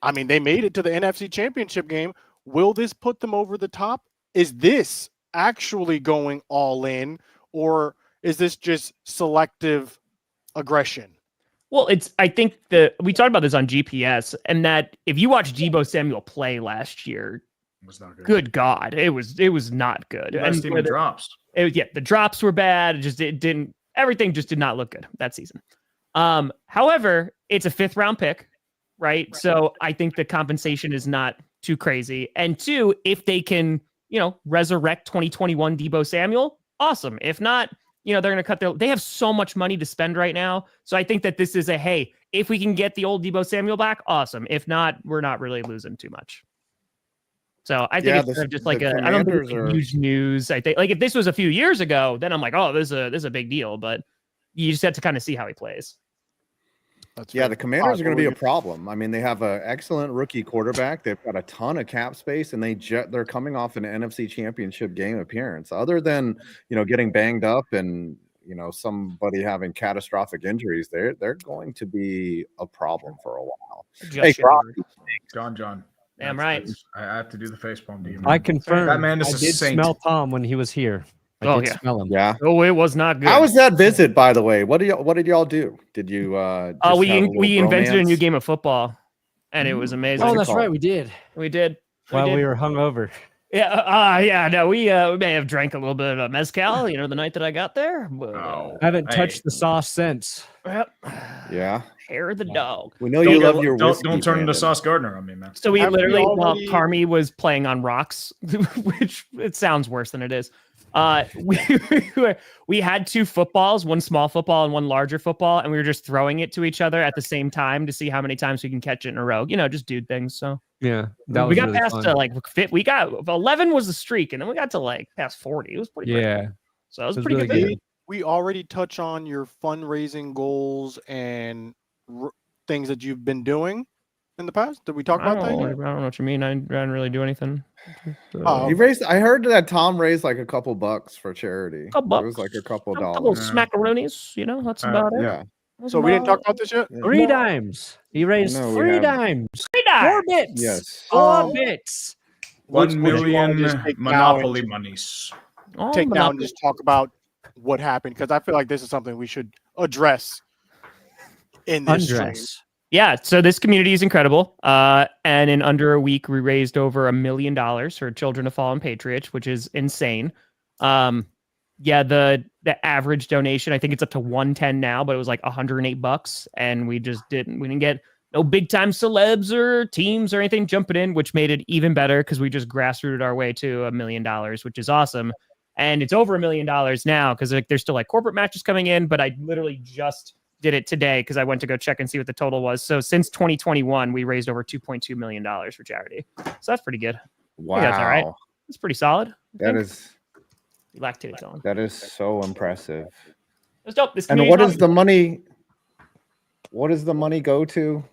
Speaker 5: I mean, they made it to the NFC Championship game. Will this put them over the top? Is this actually going all in, or is this just selective aggression?
Speaker 1: Well, I think we talked about this on GPS, and that if you watch Deebo Samuel play last year,
Speaker 3: It was not good.
Speaker 1: good God, it was not good.
Speaker 3: Best team in drops.
Speaker 1: The drops were bad. Everything just did not look good that season. However, it's a 5th-round pick, right? So I think the compensation is not too crazy. And 2, if they can, resurrect 2021 Deebo Samuel, awesome. If not, they're going to they have so much money to spend right now. So I think that this is hey, if we can get the old Deebo Samuel back, awesome. If not, we're not really losing too much. So I think it's just like I don't think it's huge news. I think like if this was a few years ago, then I'm like, oh, this is a big deal. But you just have to kind of see how he plays.
Speaker 4: The Commanders are going to be a problem. I mean, they have an excellent rookie quarterback. They've got a ton of cap space, and they're coming off an NFC Championship game appearance. Other than getting banged up and somebody having catastrophic injuries, they're going to be a problem for a while. Hey,
Speaker 3: John.
Speaker 1: Damn right.
Speaker 3: I have to do the facepalm to you.
Speaker 2: I confirm.
Speaker 3: That man is
Speaker 2: I
Speaker 3: a
Speaker 2: did
Speaker 3: saint.
Speaker 2: smell Tom when he was here. I
Speaker 1: Oh,
Speaker 2: did
Speaker 1: yeah.
Speaker 2: smell them.
Speaker 4: Yeah.
Speaker 1: Oh, it was not good.
Speaker 4: How was that visit, by the way? What did y'all do? Did you just
Speaker 1: we
Speaker 4: have a
Speaker 1: we
Speaker 4: little
Speaker 1: invented a new
Speaker 4: bromance?
Speaker 1: game of football, and it was amazing.
Speaker 2: Oh,
Speaker 4: it
Speaker 2: that's
Speaker 4: called?
Speaker 2: right. We did.
Speaker 1: We did.
Speaker 2: While we were hungover.
Speaker 1: Yeah. No, we may have drank a little bit of mezcal, the night that I got there. But,
Speaker 2: I haven't touched the sauce since.
Speaker 4: Yeah.
Speaker 1: hair of the dog.
Speaker 4: We know you love your whiskey.
Speaker 7: Don't turn into
Speaker 4: Brandon.
Speaker 7: Sauce Gardner on me, man.
Speaker 1: So we
Speaker 5: Have we
Speaker 1: literally, while
Speaker 5: already-
Speaker 1: Carmi was playing on rocks, which it sounds worse than it is. We had two footballs, one small football and one larger football, and we were just throwing it to each other at the same time to see how many times we can catch it in a row. Just dude things. So
Speaker 2: Yeah, that
Speaker 1: we
Speaker 2: was
Speaker 1: got
Speaker 2: really
Speaker 1: past
Speaker 2: fun.
Speaker 1: we got 11 was the streak, and then we got to past 40. It was pretty great.
Speaker 2: Yeah,
Speaker 1: So it was
Speaker 2: it was
Speaker 1: pretty
Speaker 2: really
Speaker 1: good.
Speaker 2: good.
Speaker 5: We already touch on your fundraising goals and things that you've been doing in the past. Did we talk
Speaker 1: I
Speaker 5: about that
Speaker 1: don't
Speaker 5: yet?
Speaker 1: know what you mean. I didn't really do anything.
Speaker 5: Oh,
Speaker 4: He raised. I heard that Tom raised like a couple bucks for charity.
Speaker 1: Couple
Speaker 4: It was like a couple
Speaker 1: A couple
Speaker 4: dollars.
Speaker 1: smackaroonies, that's about it.
Speaker 4: Yeah.
Speaker 1: That's
Speaker 5: So we didn't
Speaker 1: about
Speaker 5: talk about this yet?
Speaker 2: 3 dimes. He raised
Speaker 4: No, we
Speaker 2: 3
Speaker 4: haven't.
Speaker 2: dimes.
Speaker 1: it.
Speaker 2: 4 bits.
Speaker 4: Yes.
Speaker 2: 4 bits.
Speaker 7: 1
Speaker 5: Would you wanna
Speaker 7: million
Speaker 5: just take
Speaker 7: Monopoly
Speaker 5: down-
Speaker 7: monies.
Speaker 1: Oh,
Speaker 5: Take down and
Speaker 1: Monopoly.
Speaker 5: just talk about what happened, because I feel like this is something we should address in this stream.
Speaker 2: Undress.
Speaker 1: Yeah, so this community is incredible. And in under a week, we raised over $1 million for Children of Fallen Patriots, which is insane. Yeah, the average donation, I think it's up to 110 now, but it was like $108, and we didn't get no big time celebs or teams or anything jumping in, which made it even better because we just grassrooted our way to $1 million, which is awesome. And it's over $1 million now because there's still corporate matches coming in, but I literally just did it today because I went to go check and see what the total was. So since 2021, we raised over $2.2 million for charity. So that's pretty good.
Speaker 4: Wow.
Speaker 1: that's all right. It's pretty solid.
Speaker 4: That is
Speaker 1: lactate's on.
Speaker 4: that is so impressive.
Speaker 1: It's dope. This
Speaker 4: And
Speaker 1: community's
Speaker 4: what is
Speaker 1: awesome.
Speaker 4: the money? What does the money go to?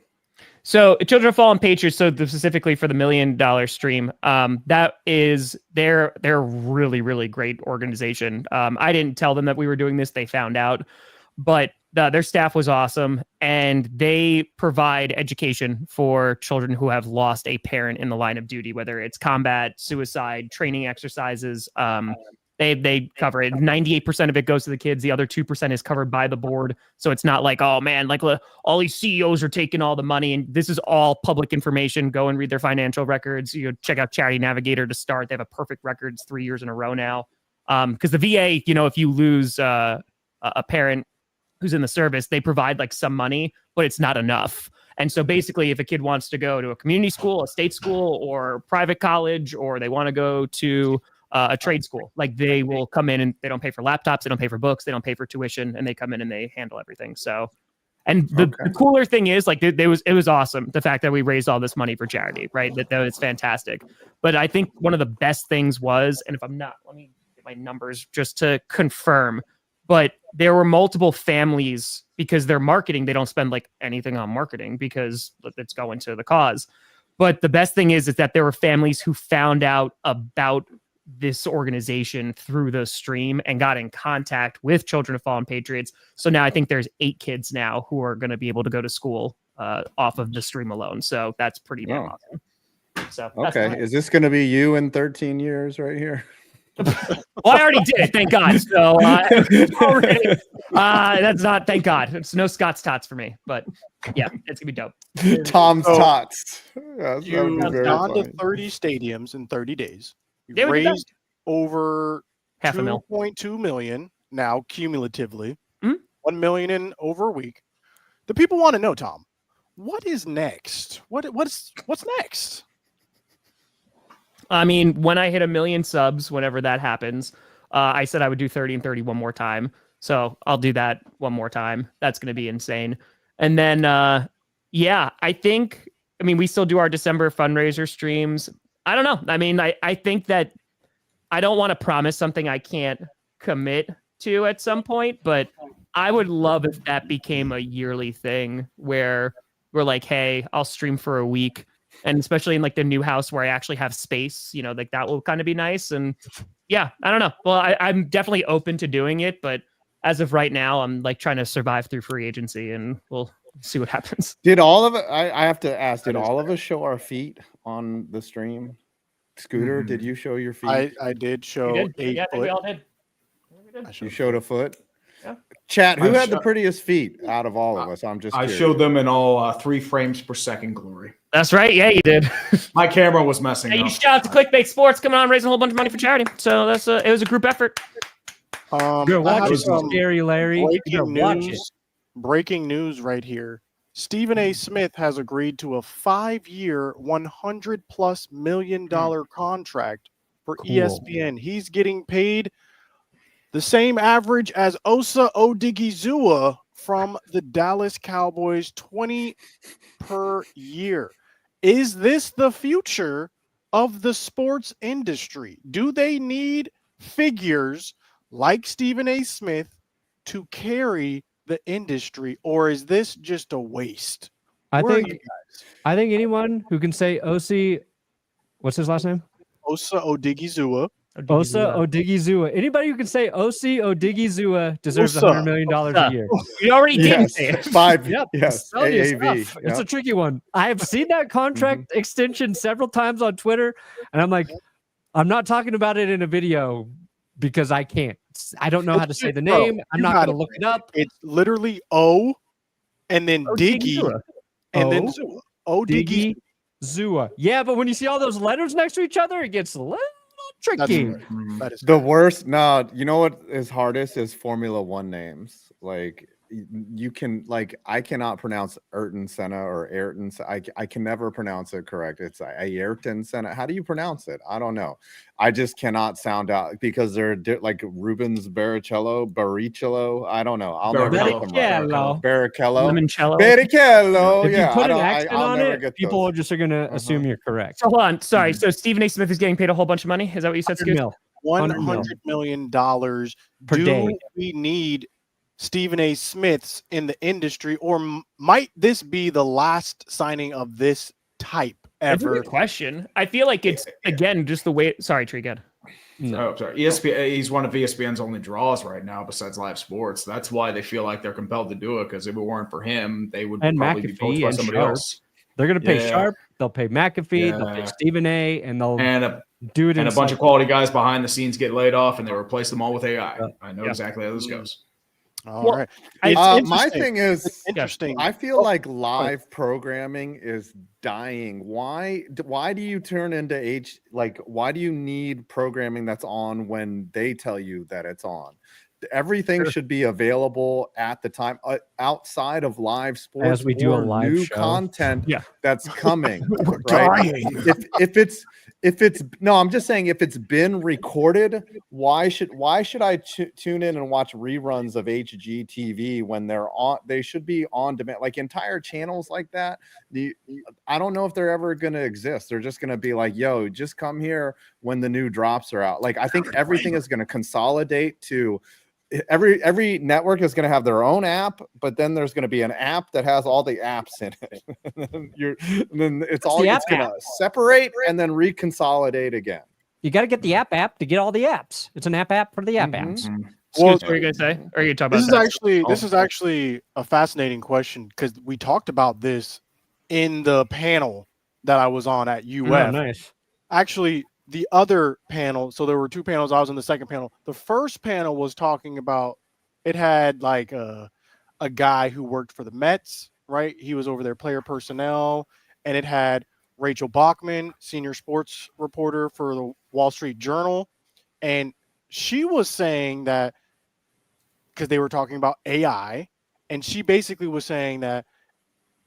Speaker 1: So Children of Fallen Patriots, so specifically for the $1 million stream, they're a really, really great organization. I didn't tell them that we were doing this. They found out, but their staff was awesome, and they provide education for children who have lost a parent in the line of duty, whether it's combat, suicide, training exercises. They cover it. 98% of it goes to the kids. The other 2% is covered by the board. So it's not like, oh man, all these CEOs are taking all the money, and this is all public information. Go and read their financial records. Check out Charity Navigator to start. They have a perfect records 3 years in a row now. Because the VA, if you lose a parent who's in the service, they provide some money, but it's not enough. And so basically, if a kid wants to go to a community school, a state school, or private college, or they want to go to a trade school, they will come in and they don't pay for laptops, they don't pay for books, they don't pay for tuition, and they come in and they handle everything. So, and the cooler thing is it was awesome. The fact that we raised all this money for charity, right? That was fantastic. But I think one of the best things was, and if I'm not, let me get my numbers just to confirm, but there were multiple families because their marketing, they don't spend anything on marketing because it's going to the cause. But the best thing is that there were families who found out about this organization through the stream and got in contact with Children of Fallen Patriots. So now I think there's 8 kids now who are going to be able to go to school off of the stream alone. So that's pretty damn awesome. So
Speaker 4: Okay, is this going to be you in 13 years right here?
Speaker 1: Well, I already did, thank God. So that's not, thank God. It's no Scott's Tots for me, but yeah, it's gonna be dope.
Speaker 4: Tom's
Speaker 5: So,
Speaker 4: Tots. Yes, that
Speaker 5: You
Speaker 4: would be
Speaker 5: have
Speaker 4: very
Speaker 5: gone to
Speaker 4: funny.
Speaker 5: 30 stadiums in 30 days.
Speaker 1: Yeah,
Speaker 5: You've
Speaker 1: we did that.
Speaker 5: raised over
Speaker 1: $500,000.
Speaker 5: 2.2 million now cumulatively.
Speaker 1: Mhm.
Speaker 5: 1 million in over a week. The people want to know, Tom, what is next? What's next?
Speaker 1: I mean, when I hit 1 million subs, whenever that happens, I said I would do 30 and 30 one more time. So I'll do that one more time. That's going to be insane. And then, I think, we still do our December fundraiser streams. I don't know. I think that I don't want to promise something I can't commit to at some point, but I would love if that became a yearly thing where we're like, hey, I'll stream for a week. And especially in the new house where I actually have space, that will kind of be nice. And yeah, I don't know. Well, I'm definitely open to doing it, but as of right now, I'm trying to survive through free agency, and we'll see what happens.
Speaker 4: Did all of it? I have to ask. Did all of us show our feet on the stream? Scooter, did you show your feet?
Speaker 5: I did show
Speaker 1: You did?
Speaker 5: 8
Speaker 1: Yeah, I think we
Speaker 5: foot.
Speaker 1: all did.
Speaker 4: You showed a foot.
Speaker 1: Yeah.
Speaker 4: Chat, who
Speaker 3: I
Speaker 4: had the prettiest feet out of all of us? I'm just
Speaker 3: I
Speaker 4: curious.
Speaker 3: showed them in all 3 frames per second glory.
Speaker 1: That's right. Yeah, you did.
Speaker 3: My camera was messing
Speaker 1: Hey,
Speaker 3: up.
Speaker 1: you shout out to Clickbait Sports coming on, raising a whole bunch of money for charity. So it was a group effort.
Speaker 2: You're
Speaker 5: I have
Speaker 2: watching
Speaker 5: some
Speaker 2: Scary Larry. You better
Speaker 5: breaking
Speaker 2: watch it.
Speaker 5: news. Breaking news right here. Stephen A. Smith has agreed to a 5-year, $100+ million contract for
Speaker 2: Cool.
Speaker 5: ESPN. He's getting paid the same average as Osa Odigizua from the Dallas Cowboys, 20 per year. Is this the future of the sports industry? Do they need figures like Stephen A. Smith to carry the industry, or is this just a waste?
Speaker 2: I
Speaker 5: Where are
Speaker 2: think
Speaker 5: you guys?
Speaker 2: I think anyone who can say OC, what's his last name?
Speaker 5: Osa Odigizua.
Speaker 2: Osa Odigizua. Anybody who can say OC Odigizua deserves
Speaker 5: Osa.
Speaker 2: $100 million a year.
Speaker 1: You already didn't
Speaker 4: Yes,
Speaker 1: say it.
Speaker 4: 5.
Speaker 2: Yep.
Speaker 4: Yes,
Speaker 2: Tell you
Speaker 4: AAV.
Speaker 2: stuff. It's a tricky one. I have seen that contract extension several times on Twitter, and I'm like, I'm not talking about it in a video because I can't. I don't know how to say the
Speaker 5: Bro,
Speaker 2: name. I'm
Speaker 5: you
Speaker 2: not
Speaker 5: got
Speaker 2: going to look it up.
Speaker 5: It's literally O and then Diggy
Speaker 1: Odigizua.
Speaker 5: and then
Speaker 2: O,
Speaker 5: Zua. Odigizua.
Speaker 2: Zua. Yeah, but when you see all those letters next to each other, it gets a little tricky.
Speaker 5: That is
Speaker 4: The
Speaker 5: correct.
Speaker 4: worst. No, you know what is hardest is Formula One names. Like you can, like, I cannot pronounce Ayrton Senna or Ayrton. I can never pronounce it correct. It's Ayrton Senna. How do you pronounce it? I don't know. I just cannot sound out because they're like Rubens Barrichello. I don't know. I'll never get them right. Barrichello.
Speaker 1: Limoncello.
Speaker 4: Barrichello.
Speaker 2: If
Speaker 4: Yeah,
Speaker 2: you put an
Speaker 4: I
Speaker 2: accent
Speaker 4: I'll
Speaker 2: on
Speaker 4: never
Speaker 2: it,
Speaker 4: get
Speaker 2: people
Speaker 4: those.
Speaker 2: are just going to assume you're correct.
Speaker 1: So hold on. Sorry. So Stephen A. Smith is getting paid a whole bunch of money. Is that what you said,
Speaker 2: 100
Speaker 1: Scoot?
Speaker 2: mil.
Speaker 5: $100 million
Speaker 2: Per
Speaker 5: Do
Speaker 2: day.
Speaker 5: we need Stephen A. Smiths in the industry, or might this be the last signing of this type
Speaker 1: That's a
Speaker 5: ever?
Speaker 1: good question. I feel like it's again just the way. Sorry, Trey. Good.
Speaker 2: No.
Speaker 3: Oh, sorry. ESPN. He's one of ESPN's only draws right now, besides live sports. That's why they feel like they're compelled to do it. Because if it weren't for him, they would
Speaker 2: And
Speaker 3: probably be
Speaker 2: McAfee
Speaker 3: poached by
Speaker 2: and
Speaker 3: somebody
Speaker 2: Sharp.
Speaker 3: else.
Speaker 2: They're going to pay
Speaker 3: Yeah.
Speaker 2: Sharp. They'll pay McAfee. They'll pay
Speaker 3: Yeah.
Speaker 2: Stephen A. And they'll
Speaker 3: And a
Speaker 2: do it
Speaker 3: and
Speaker 2: in
Speaker 3: a bunch
Speaker 2: some-
Speaker 3: of quality guys behind the scenes get laid off, and they replace them all with AI.
Speaker 2: Yeah.
Speaker 3: I know
Speaker 1: Yeah.
Speaker 3: exactly how this goes.
Speaker 5: All
Speaker 1: Well,
Speaker 5: right.
Speaker 1: I-
Speaker 5: It's
Speaker 4: My
Speaker 5: interesting.
Speaker 4: thing is,
Speaker 5: It's interesting.
Speaker 4: I feel like live programming is dying. Why do you turn into why do you need programming that's on when they tell you that it's on? Everything
Speaker 1: Sure.
Speaker 4: should be available at the time outside of live sports
Speaker 2: As we do a
Speaker 4: or
Speaker 2: live
Speaker 4: new
Speaker 2: show.
Speaker 4: content
Speaker 1: Yeah.
Speaker 4: that's coming.
Speaker 5: We're
Speaker 4: right?
Speaker 5: dying.
Speaker 4: If it's no, I'm just saying if it's been recorded, why should I tune in and watch reruns of HGTV when they're on? They should be on demand, like entire channels like that. I don't know if they're ever going to exist. They're just going to be like, yo, just come here when the new drops are out. Like I think everything is going to consolidate to every network is going to have their own app, but then there's going to be an app that has all the apps in it. and then it's all
Speaker 2: the
Speaker 4: it's
Speaker 2: app
Speaker 4: going to separate and then reconsolidate again.
Speaker 2: You got to get the app to get all the apps. It's an app for the app apps.
Speaker 5: Well,
Speaker 1: What were you gonna say? Or are you talking about
Speaker 5: This is actually a fascinating question because we talked about this in the panel that I was on at UF.
Speaker 2: Oh, nice.
Speaker 5: Actually, the other panel, so there were 2 panels. I was in the second panel. The first panel was talking about, it had like a guy who worked for the Mets, right? He was over their player personnel, and it had Rachel Bachman, senior sports reporter for the Wall Street Journal. And she was saying that, because they were talking about AI, and she basically was saying that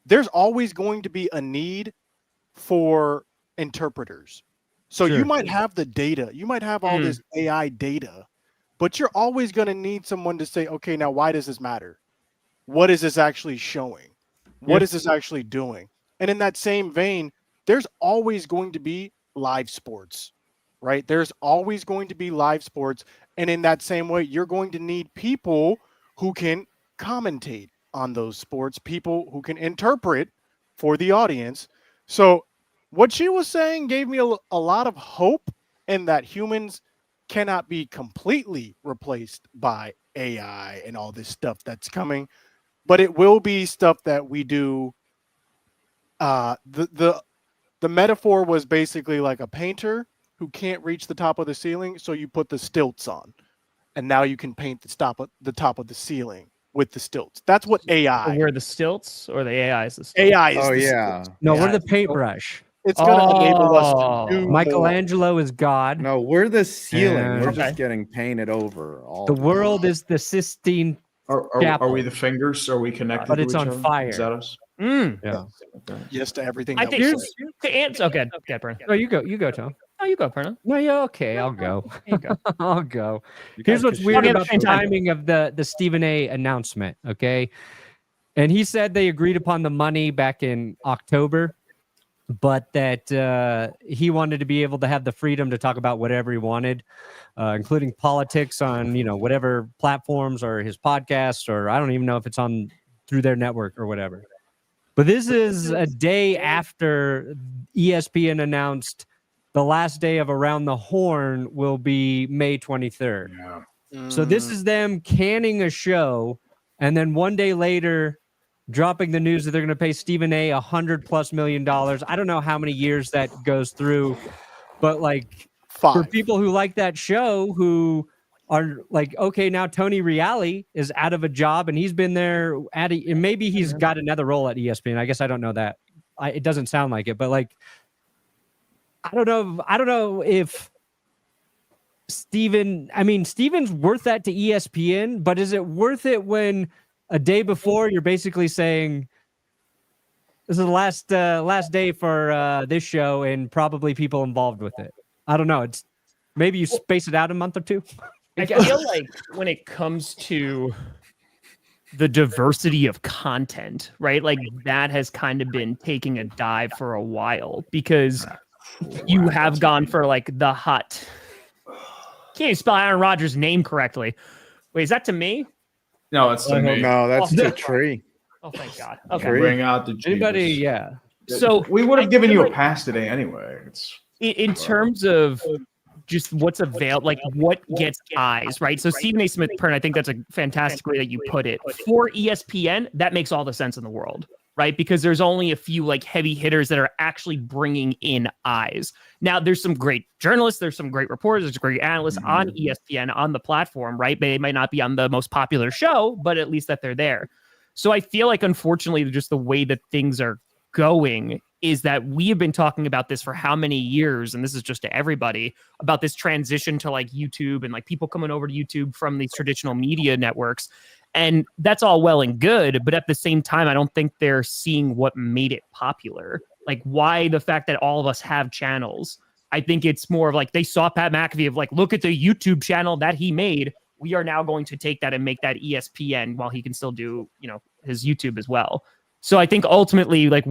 Speaker 5: there's always going to be a need for interpreters. So
Speaker 2: Sure.
Speaker 5: you might have the data, you might have all this AI data, but you're always going to need someone to say, okay, now why does this matter? What is this actually showing? What is this actually doing? And in that same vein, there's always going to be live sports, right? There's always going to be live sports. And in that same way, you're going to need people who can commentate on those sports, people who can interpret for the audience. So what she was saying gave me a lot of hope in that humans cannot be completely replaced by AI and all this stuff that's coming, but it will be stuff that we do. The metaphor was basically like a painter who can't reach the top of the ceiling, so you put the stilts on. and now you can paint the top of the ceiling with the stilts. That's what AI.
Speaker 1: Where the stilts or the AI is the stilts?
Speaker 5: AI is
Speaker 4: Oh
Speaker 5: the
Speaker 4: yeah.
Speaker 5: stilts.
Speaker 2: No,
Speaker 5: AI
Speaker 2: we're the
Speaker 5: is
Speaker 2: paintbrush.
Speaker 5: It's going to enable us
Speaker 1: Oh.
Speaker 5: to do more.
Speaker 2: Michelangelo is God.
Speaker 4: No, we're the ceiling.
Speaker 2: And-
Speaker 4: We're
Speaker 1: Okay.
Speaker 4: just getting painted over. All
Speaker 2: The world is the Sistine,
Speaker 3: Are
Speaker 2: Chapel.
Speaker 3: we the fingers? Are we connected
Speaker 2: But
Speaker 3: to
Speaker 2: it's
Speaker 3: each
Speaker 2: on
Speaker 3: other?
Speaker 2: fire.
Speaker 3: Is that us?
Speaker 2: yeah.
Speaker 5: Yes to everything.
Speaker 1: I
Speaker 5: that
Speaker 1: think
Speaker 5: we
Speaker 2: Here's-
Speaker 5: say.
Speaker 1: to answer. Okay, okay, Brennan.
Speaker 2: Oh, you go, Tom.
Speaker 1: Oh, you go, Brennan.
Speaker 2: No, yeah, okay, I'll go.
Speaker 1: There you go.
Speaker 2: I'll go.
Speaker 4: You
Speaker 2: Here's
Speaker 4: guys
Speaker 2: what's
Speaker 4: could
Speaker 2: weird
Speaker 1: shoot
Speaker 2: about
Speaker 1: at
Speaker 2: the
Speaker 1: the same time.
Speaker 2: timing of the Stephen A announcement, okay? And he said they agreed upon the money back in October, but that he wanted to be able to have the freedom to talk about whatever he wanted, including politics on, whatever platforms or his podcasts, or I don't even know if it's on through their network or whatever. But this is a day after ESPN announced the last day of Around the Horn will be May 23rd.
Speaker 3: Yeah.
Speaker 2: So this is them canning a show, and then one day later, dropping the news that they're going to pay Stephen A. $100+ million. I don't know how many years that goes through, but like for
Speaker 5: 5.
Speaker 2: people who like that show, who are like, okay, now Tony Reali is out of a job, and he's been there and maybe he's got another role at ESPN. I guess I don't know that. It doesn't sound like it, but like, I don't know if Steven's worth that to ESPN, but is it worth it when a day before you're basically saying this is the last day for this show and probably people involved with it? I don't know. It's maybe you space it out a month or two.
Speaker 1: I feel like when it comes to the diversity of content, right? Like that has kind of been taking a dive for a while because you have gone for like the hot. Can't even spell Aaron Rodgers' name correctly. Wait, is that to me?
Speaker 3: No, it's to me.
Speaker 4: No, that's
Speaker 1: Oh,
Speaker 4: the
Speaker 1: no.
Speaker 4: tree.
Speaker 1: Oh, thank God. Okay.
Speaker 4: Tree.
Speaker 3: Bring out the
Speaker 2: Anybody?
Speaker 3: Jeebus.
Speaker 2: Yeah.
Speaker 1: So
Speaker 3: we would
Speaker 1: I
Speaker 3: have given
Speaker 1: feel
Speaker 3: you a
Speaker 1: like-
Speaker 3: pass today anyway. It's
Speaker 1: In terms of just what's available, like what gets eyes, right? So Stephen A. Smith Pern, I think that's a fantastic way that you put it. For ESPN, that makes all the sense in the world, right? Because there's only a few like heavy hitters that are actually bringing in eyes. Now, there's some great journalists, there's some great reporters, there's great analysts on ESPN on the platform, right? They might not be on the most popular show, but at least that they're there. So I feel like, unfortunately, just the way that things are going is that we have been talking about this for how many years, and this is just to everybody, about this transition to like YouTube and like people coming over to YouTube from these traditional media networks. And that's all well and good, but at the same time, I don't think they're seeing what made it popular. Like why the fact that all of us have channels. I think it's more of like they saw Pat McAfee of like, look at the YouTube channel that he made. We are now going to take that and make that ESPN while he can still do, his YouTube as well. So I think ultimately, like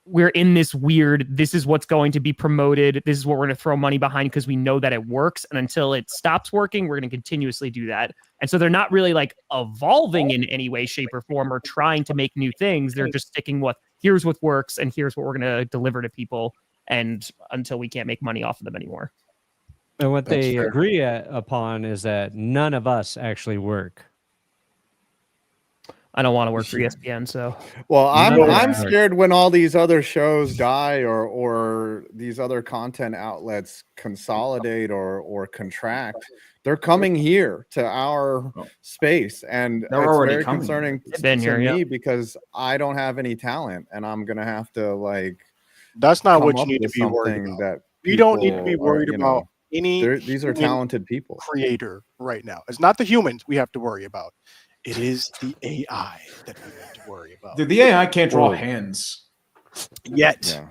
Speaker 1: we're in this weird, this is what's going to be promoted. This is what we're going to throw money behind because we know that it works. And until it stops working, we're going to continuously do that. And so they're not really like evolving in any way, shape, or form or trying to make new things. They're just sticking with here's what works and here's what we're going to deliver to people. And until we can't make money off of them anymore.
Speaker 2: And what
Speaker 4: That's
Speaker 2: they
Speaker 4: fair.
Speaker 2: agree upon is that none of us actually work.
Speaker 1: I don't want to work for ESPN, so
Speaker 4: Well,
Speaker 2: No,
Speaker 4: I'm
Speaker 2: no.
Speaker 4: scared when all these other shows die or these other content outlets consolidate or contract. They're coming here to our space, and
Speaker 3: They're
Speaker 4: it's
Speaker 3: already
Speaker 4: very
Speaker 3: coming.
Speaker 4: concerning
Speaker 1: They've been
Speaker 4: to
Speaker 1: here,
Speaker 4: me
Speaker 1: yeah.
Speaker 4: because I don't have any talent, and I'm gonna have to like
Speaker 5: That's not
Speaker 4: come
Speaker 5: what you
Speaker 4: up
Speaker 5: need to
Speaker 4: with
Speaker 5: be worried
Speaker 4: something
Speaker 5: about.
Speaker 4: that
Speaker 5: You don't need to be
Speaker 4: people are,
Speaker 5: worried about any.
Speaker 4: these are
Speaker 5: human
Speaker 4: talented people.
Speaker 5: creator right now. It's not the humans we have to worry about. It is the AI that we need to worry about.
Speaker 3: the AI can't draw
Speaker 4: Whoa.
Speaker 3: hands.
Speaker 5: Yet.
Speaker 4: Yeah.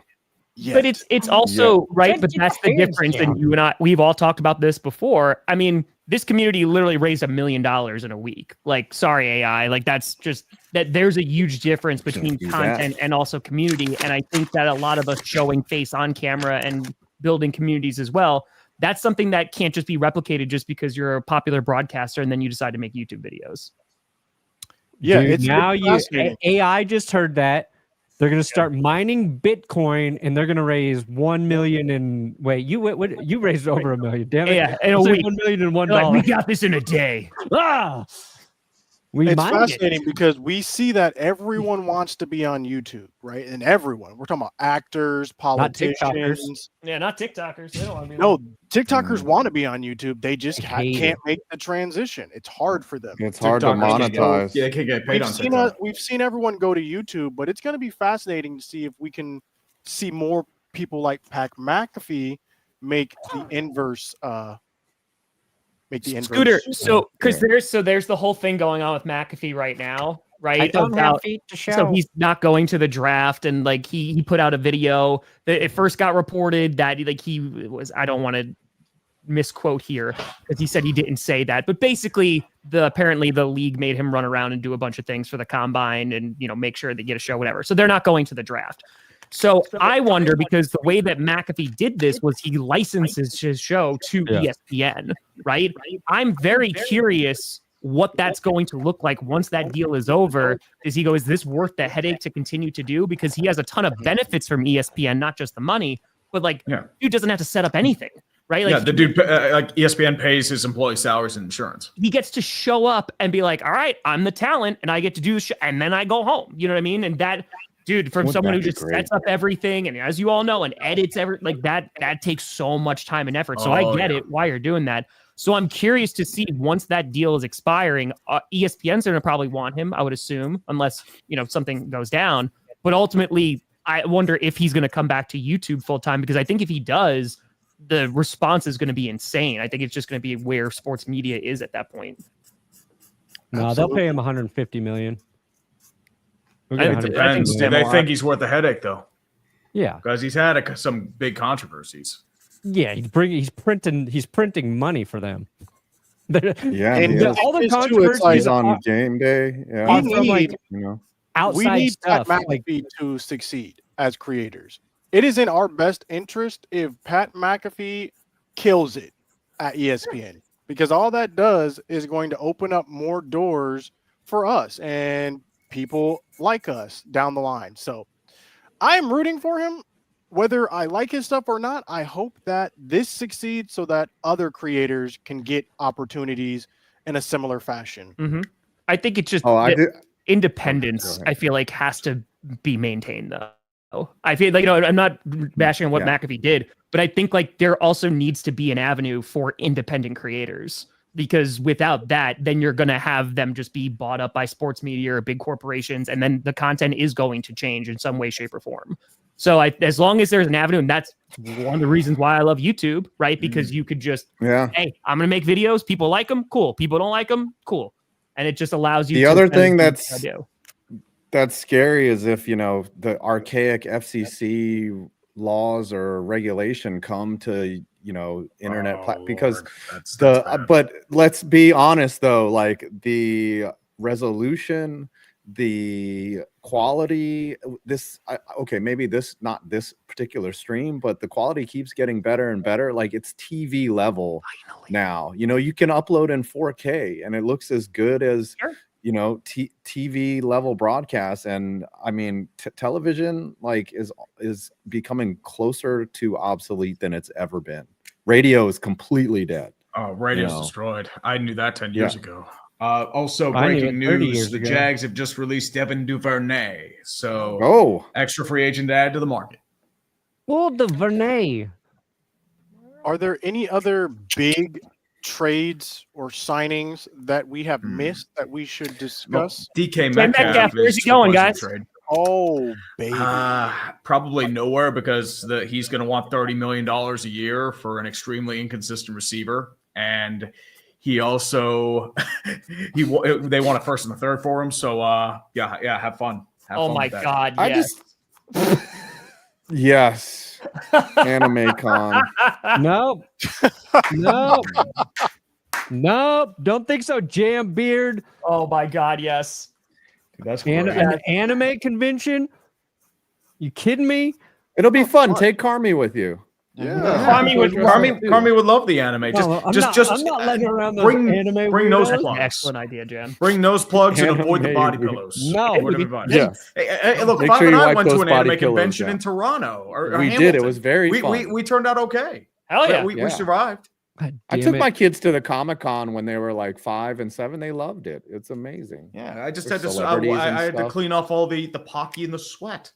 Speaker 5: Yet.
Speaker 1: But it's also right,
Speaker 2: Can't
Speaker 1: but
Speaker 2: get
Speaker 1: that's
Speaker 2: the
Speaker 1: the
Speaker 2: hands
Speaker 1: difference.
Speaker 2: down.
Speaker 1: And you and I, we've all talked about this before. I mean, this community literally raised $1 million in a week. Like, sorry, AI. Like, that's just that there's a huge difference between
Speaker 4: do
Speaker 1: content and also community. And I think that a lot of us showing face on camera and building communities as well, that's something that can't just be replicated just because you're a popular broadcaster and then you decide to make YouTube videos.
Speaker 5: yeah,
Speaker 2: Dude,
Speaker 5: it's
Speaker 2: now
Speaker 5: fascinating.
Speaker 2: AI just heard that. They're going to start mining Bitcoin, and they're going to raise 1 million in. Wait, you raised over 1 million. Damn it!
Speaker 1: Yeah, in a
Speaker 2: It's like
Speaker 1: week.
Speaker 2: $1 million in
Speaker 1: They're like, we
Speaker 2: $1.
Speaker 1: got this in a day.
Speaker 2: Ah!
Speaker 5: It's
Speaker 2: mind
Speaker 5: fascinating because we see that everyone wants to be on YouTube, right? And everyone, we're talking about actors, politicians.
Speaker 1: Yeah, not TikTokers. They don't want to be
Speaker 5: No,
Speaker 1: there.
Speaker 5: TikTokers want to be on YouTube. They just
Speaker 2: hate
Speaker 5: can't
Speaker 2: it.
Speaker 5: make the transition. It's hard for them.
Speaker 4: It's hard to
Speaker 3: TikTokers can't get-
Speaker 4: monetize.
Speaker 3: Yeah, they can't get paid on TikTok.
Speaker 5: We've seen everyone go to YouTube, but it's going to be fascinating to see if we can see more people like Pat McAfee make the inverse.
Speaker 1: Scooter. So because there's the whole thing going on with McAfee right now, right?
Speaker 2: I don't have feet to show.
Speaker 1: So he's not going to the draft, and like he put out a video that it first got reported that he was. I don't want to misquote here because he said he didn't say that, but basically apparently the league made him run around and do a bunch of things for the combine and make sure they get a show, whatever. So they're not going to the draft. So I wonder, because the way that McAfee did this was he licenses his show to ESPN, right? I'm very curious what that's going to look like once that deal is over. Is this worth the headache to continue to do? Because he has a ton of benefits from ESPN, not just the money, but dude doesn't have to set up anything, right? Like,
Speaker 3: the dude, like ESPN pays his employee salaries and insurance.
Speaker 1: He gets to show up and be like, all right, I'm the talent and I get to do the show, and then I go home. You know what I mean? And that, dude, from someone who just sets up everything and, as you all know, and edits that takes so much time and effort. So I get it why you're doing that. So I'm curious to see, once that deal is expiring, ESPN's going to probably want him, I would assume, unless something goes down. But ultimately, I wonder if he's going to come back to YouTube full time, because I think if he does, the response is going to be insane. I think it's just going to be where sports media is at that point.
Speaker 2: No, they'll pay him $150 million.
Speaker 3: It depends. Do they think he's worth the headache, though?
Speaker 2: Yeah,
Speaker 3: because he's had some big controversies.
Speaker 2: Yeah, he's printing money for them.
Speaker 4: Yeah,
Speaker 5: and
Speaker 2: all the controversies
Speaker 4: on game day. Yeah,
Speaker 2: outside
Speaker 5: we need
Speaker 2: stuff.
Speaker 5: Pat McAfee to succeed as creators. It is in our best interest if Pat McAfee kills it at ESPN, because all that does is going to open up more doors for us and people like us down the line. So I'm rooting for him. Whether I like his stuff or not, I hope that this succeeds so that other creators can get opportunities in a similar fashion.
Speaker 1: Mm-hmm. I think it's just independence, I feel like, has to be maintained, though. I feel like, I'm not bashing on what McAfee did, but I think there also needs to be an avenue for independent creators, because without that, then you're going to have them just be bought up by sports media or big corporations, and then the content is going to change in some way, shape, or form. So as long as there's an avenue, and that's one of the reasons why I love YouTube, right? Because you could just, hey, I'm going to make videos. People like them. Cool. People don't like them. Cool. And it just allows you.
Speaker 4: The other thing that's scary is if, the archaic FCC laws or regulation come to, internet because but let's be honest though, the resolution, the quality, maybe not this particular stream, but the quality keeps getting better and better. It's TV level now. You can upload in 4K and it looks as good as TV level broadcast. And I mean, television is becoming closer to obsolete than it's ever been. Radio is completely dead.
Speaker 3: Oh, radio's destroyed. I knew that 10 years ago. Also, breaking news: the Jags have just released Devin Duvernay, so extra free agent to add to the market.
Speaker 2: Oh, Duvernay.
Speaker 5: Are there any other big trades or signings that we have missed that we should discuss?
Speaker 3: Well, DK Metcalf,
Speaker 1: where's he going, guys?
Speaker 3: Trade.
Speaker 5: Oh, baby.
Speaker 3: Probably nowhere, because he's going to want $30 million a year for an extremely inconsistent receiver, and he also they want a first and a third for him. So have fun.
Speaker 1: Oh my God!
Speaker 4: Yes. Anime con.
Speaker 2: Nope. Don't think so. Jam Beard.
Speaker 1: Oh my God! Yes.
Speaker 3: Dude, that's
Speaker 2: an anime convention. You kidding me?
Speaker 4: It'll be fun. Take Carmi with you.
Speaker 5: Yeah,
Speaker 3: Carmi would love the anime.
Speaker 2: I'm not letting around the anime.
Speaker 3: Bring nose plugs.
Speaker 1: Excellent idea, Jen.
Speaker 3: Bring nose plugs and avoid the body pillows.
Speaker 2: No,
Speaker 3: Hey, look, Five and I went to an anime convention in Toronto.
Speaker 4: We did. It was very fun.
Speaker 3: We turned out okay.
Speaker 1: Hell yeah.
Speaker 3: We survived.
Speaker 4: I took my kids to the Comic-Con when they were like 5 and 7. They loved it. It's amazing.
Speaker 3: Yeah, I just
Speaker 4: There's
Speaker 3: had to.
Speaker 4: celebrities and
Speaker 3: I had to
Speaker 4: stuff.
Speaker 3: clean off all the pocky and the sweat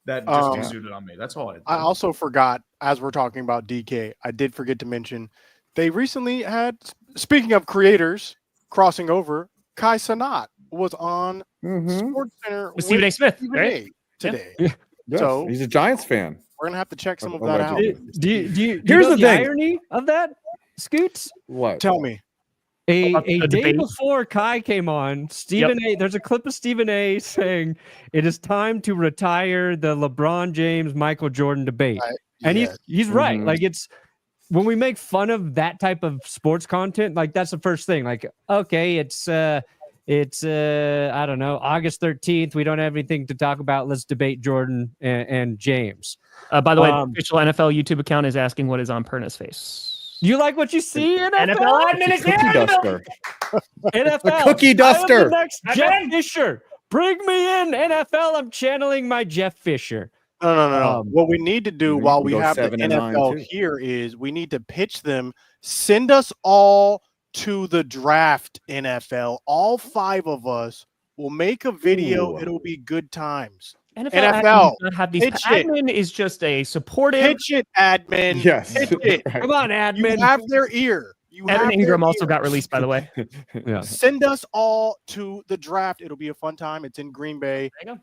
Speaker 3: that just exuded on me. That's all I did.
Speaker 5: I also forgot, as we're talking about DK, I did forget to mention they recently had, speaking of creators crossing over, Kai Cenat was on Sports Center
Speaker 1: With Stephen A. Smith,
Speaker 5: Stephen
Speaker 1: right?
Speaker 5: A. today.
Speaker 4: Yes,
Speaker 5: So
Speaker 4: he's a Giants fan.
Speaker 5: we're gonna have to check some of that out.
Speaker 4: Allegedly.
Speaker 2: Do you
Speaker 4: Here's
Speaker 2: know
Speaker 4: the thing.
Speaker 2: irony of that, Scoots?
Speaker 4: What?
Speaker 5: Tell me.
Speaker 2: A
Speaker 1: About the
Speaker 2: day
Speaker 1: debate?
Speaker 2: before Kai came on, Stephen A. There's a clip of Stephen A. saying it is time to retire the LeBron James Michael Jordan debate, and
Speaker 5: Yes.
Speaker 2: he's right.
Speaker 4: Mhm.
Speaker 2: Like it's when we make fun of that type of sports content, like that's the first thing. Like okay, it's I don't know, August 13th. We don't have anything to talk about. Let's debate Jordan and James.
Speaker 1: By the way, the official NFL YouTube account is asking what is on Perna's face.
Speaker 2: You like what you see in
Speaker 1: NFL admin is
Speaker 4: Cookie
Speaker 1: here.
Speaker 4: duster.
Speaker 2: NFL.
Speaker 4: The cookie
Speaker 2: I am
Speaker 4: duster.
Speaker 2: the next Jeff Fisher. Bring me in, NFL. I'm channeling my Jeff Fisher.
Speaker 5: No. What we need to do
Speaker 4: we
Speaker 5: while
Speaker 4: can
Speaker 5: we
Speaker 4: go
Speaker 5: have the
Speaker 4: 7 and 9
Speaker 5: NFL
Speaker 4: too.
Speaker 5: here is we need to pitch them. Send us all to the draft, NFL. All 5 of us will make a video.
Speaker 4: Ooh.
Speaker 5: It'll be good times.
Speaker 1: NFL,
Speaker 5: NFL,
Speaker 1: admin does not have these.
Speaker 5: pitch it.
Speaker 1: Admin is just a supportive.
Speaker 5: Pitch it, admin.
Speaker 4: Yes.
Speaker 5: Pitch it.
Speaker 4: Right.
Speaker 2: Come on,
Speaker 5: You
Speaker 2: admin.
Speaker 5: have their ear. You have
Speaker 1: Evan
Speaker 5: their
Speaker 1: Ingram also
Speaker 5: ear.
Speaker 1: got released, by the way.
Speaker 2: Yeah.
Speaker 5: Send us all to the draft. It'll be a fun time. It's in Green Bay.
Speaker 1: There you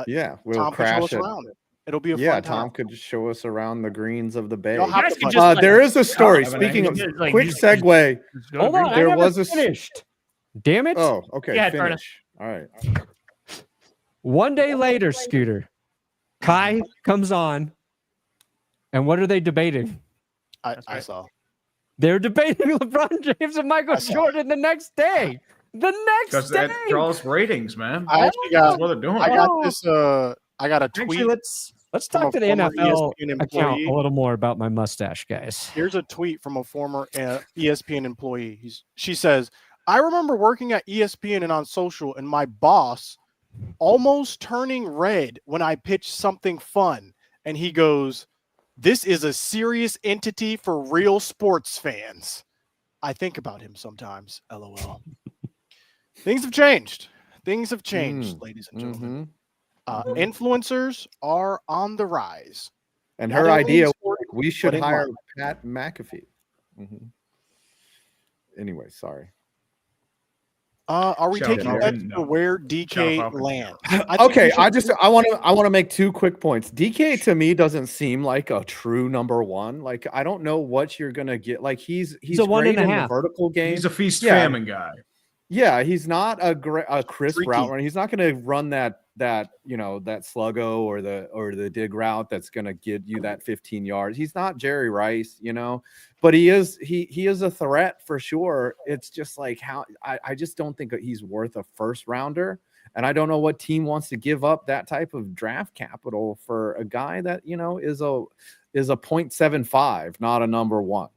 Speaker 4: Yeah, we'll
Speaker 5: Tom could show
Speaker 4: crash
Speaker 5: us
Speaker 4: it.
Speaker 5: around it. It'll be a
Speaker 4: Yeah,
Speaker 5: fun time.
Speaker 4: Tom could show us around the greens of the bay.
Speaker 5: Y'all have
Speaker 1: guys
Speaker 5: to
Speaker 1: could
Speaker 5: find-
Speaker 1: just, like,
Speaker 4: There is a story.
Speaker 3: have an
Speaker 4: Speaking of
Speaker 1: idea, like,
Speaker 4: quick
Speaker 1: just-
Speaker 4: segue.
Speaker 1: go.
Speaker 2: Hold on,
Speaker 4: There
Speaker 2: I
Speaker 4: was
Speaker 2: was
Speaker 4: a
Speaker 2: finished. Damn it!
Speaker 4: Oh, okay.
Speaker 1: Yeah, fair enough.
Speaker 4: Finish. All right.
Speaker 2: One day later, Scooter, Kai comes on, and what are they debating?
Speaker 5: I saw.
Speaker 2: They're debating LeBron James and Michael Jordan the next day. The next
Speaker 3: Because
Speaker 2: day.
Speaker 3: that draws ratings, man.
Speaker 5: I actually
Speaker 3: That's
Speaker 5: got.
Speaker 3: what they're doing.
Speaker 5: I got this. I got a
Speaker 2: Actually,
Speaker 5: tweet.
Speaker 2: let's
Speaker 5: from
Speaker 2: talk
Speaker 5: a
Speaker 2: to the
Speaker 5: former
Speaker 2: NFL
Speaker 5: ESPN
Speaker 2: account
Speaker 5: employee.
Speaker 2: a little more about my mustache, guys.
Speaker 5: Here's a tweet from a former ESPN employee. She says, "I remember working at ESPN and on social, and my boss almost turning red when I pitched something fun, and he goes, 'This is a serious entity for real sports fans.' I think about him sometimes. LOL." Things have changed. Things have changed, ladies and gentlemen. Influencers are on the rise.
Speaker 4: And
Speaker 5: Not
Speaker 4: her
Speaker 5: only
Speaker 4: idea
Speaker 5: in
Speaker 4: was
Speaker 5: sport,
Speaker 4: like, we should
Speaker 5: but in
Speaker 4: hire
Speaker 5: life.
Speaker 4: Pat McAfee. Anyway, sorry.
Speaker 5: Are we
Speaker 3: Shout out
Speaker 5: taking
Speaker 3: Falcon?
Speaker 5: bets
Speaker 3: No.
Speaker 5: for where
Speaker 3: Shout out
Speaker 5: DK
Speaker 3: Falcon.
Speaker 5: lands?
Speaker 4: Okay, I want to make 2 quick points. DK to me doesn't seem like a true number 1. Like I don't know what you're gonna get. Like he's
Speaker 2: a 1.5.
Speaker 4: great in the vertical game.
Speaker 3: He's a feast
Speaker 4: Yeah.
Speaker 3: famine guy.
Speaker 4: Yeah, he's not a crisp
Speaker 5: Freaky.
Speaker 4: route runner. He's not going to run that that sluggo or the dig route that's going to get you that 15 yards. He's not Jerry Rice, but he is a threat for sure. It's just like how I just don't think that he's worth a first rounder, and I don't know what team wants to give up that type of draft capital for a guy that is a 0.75, not a number 1.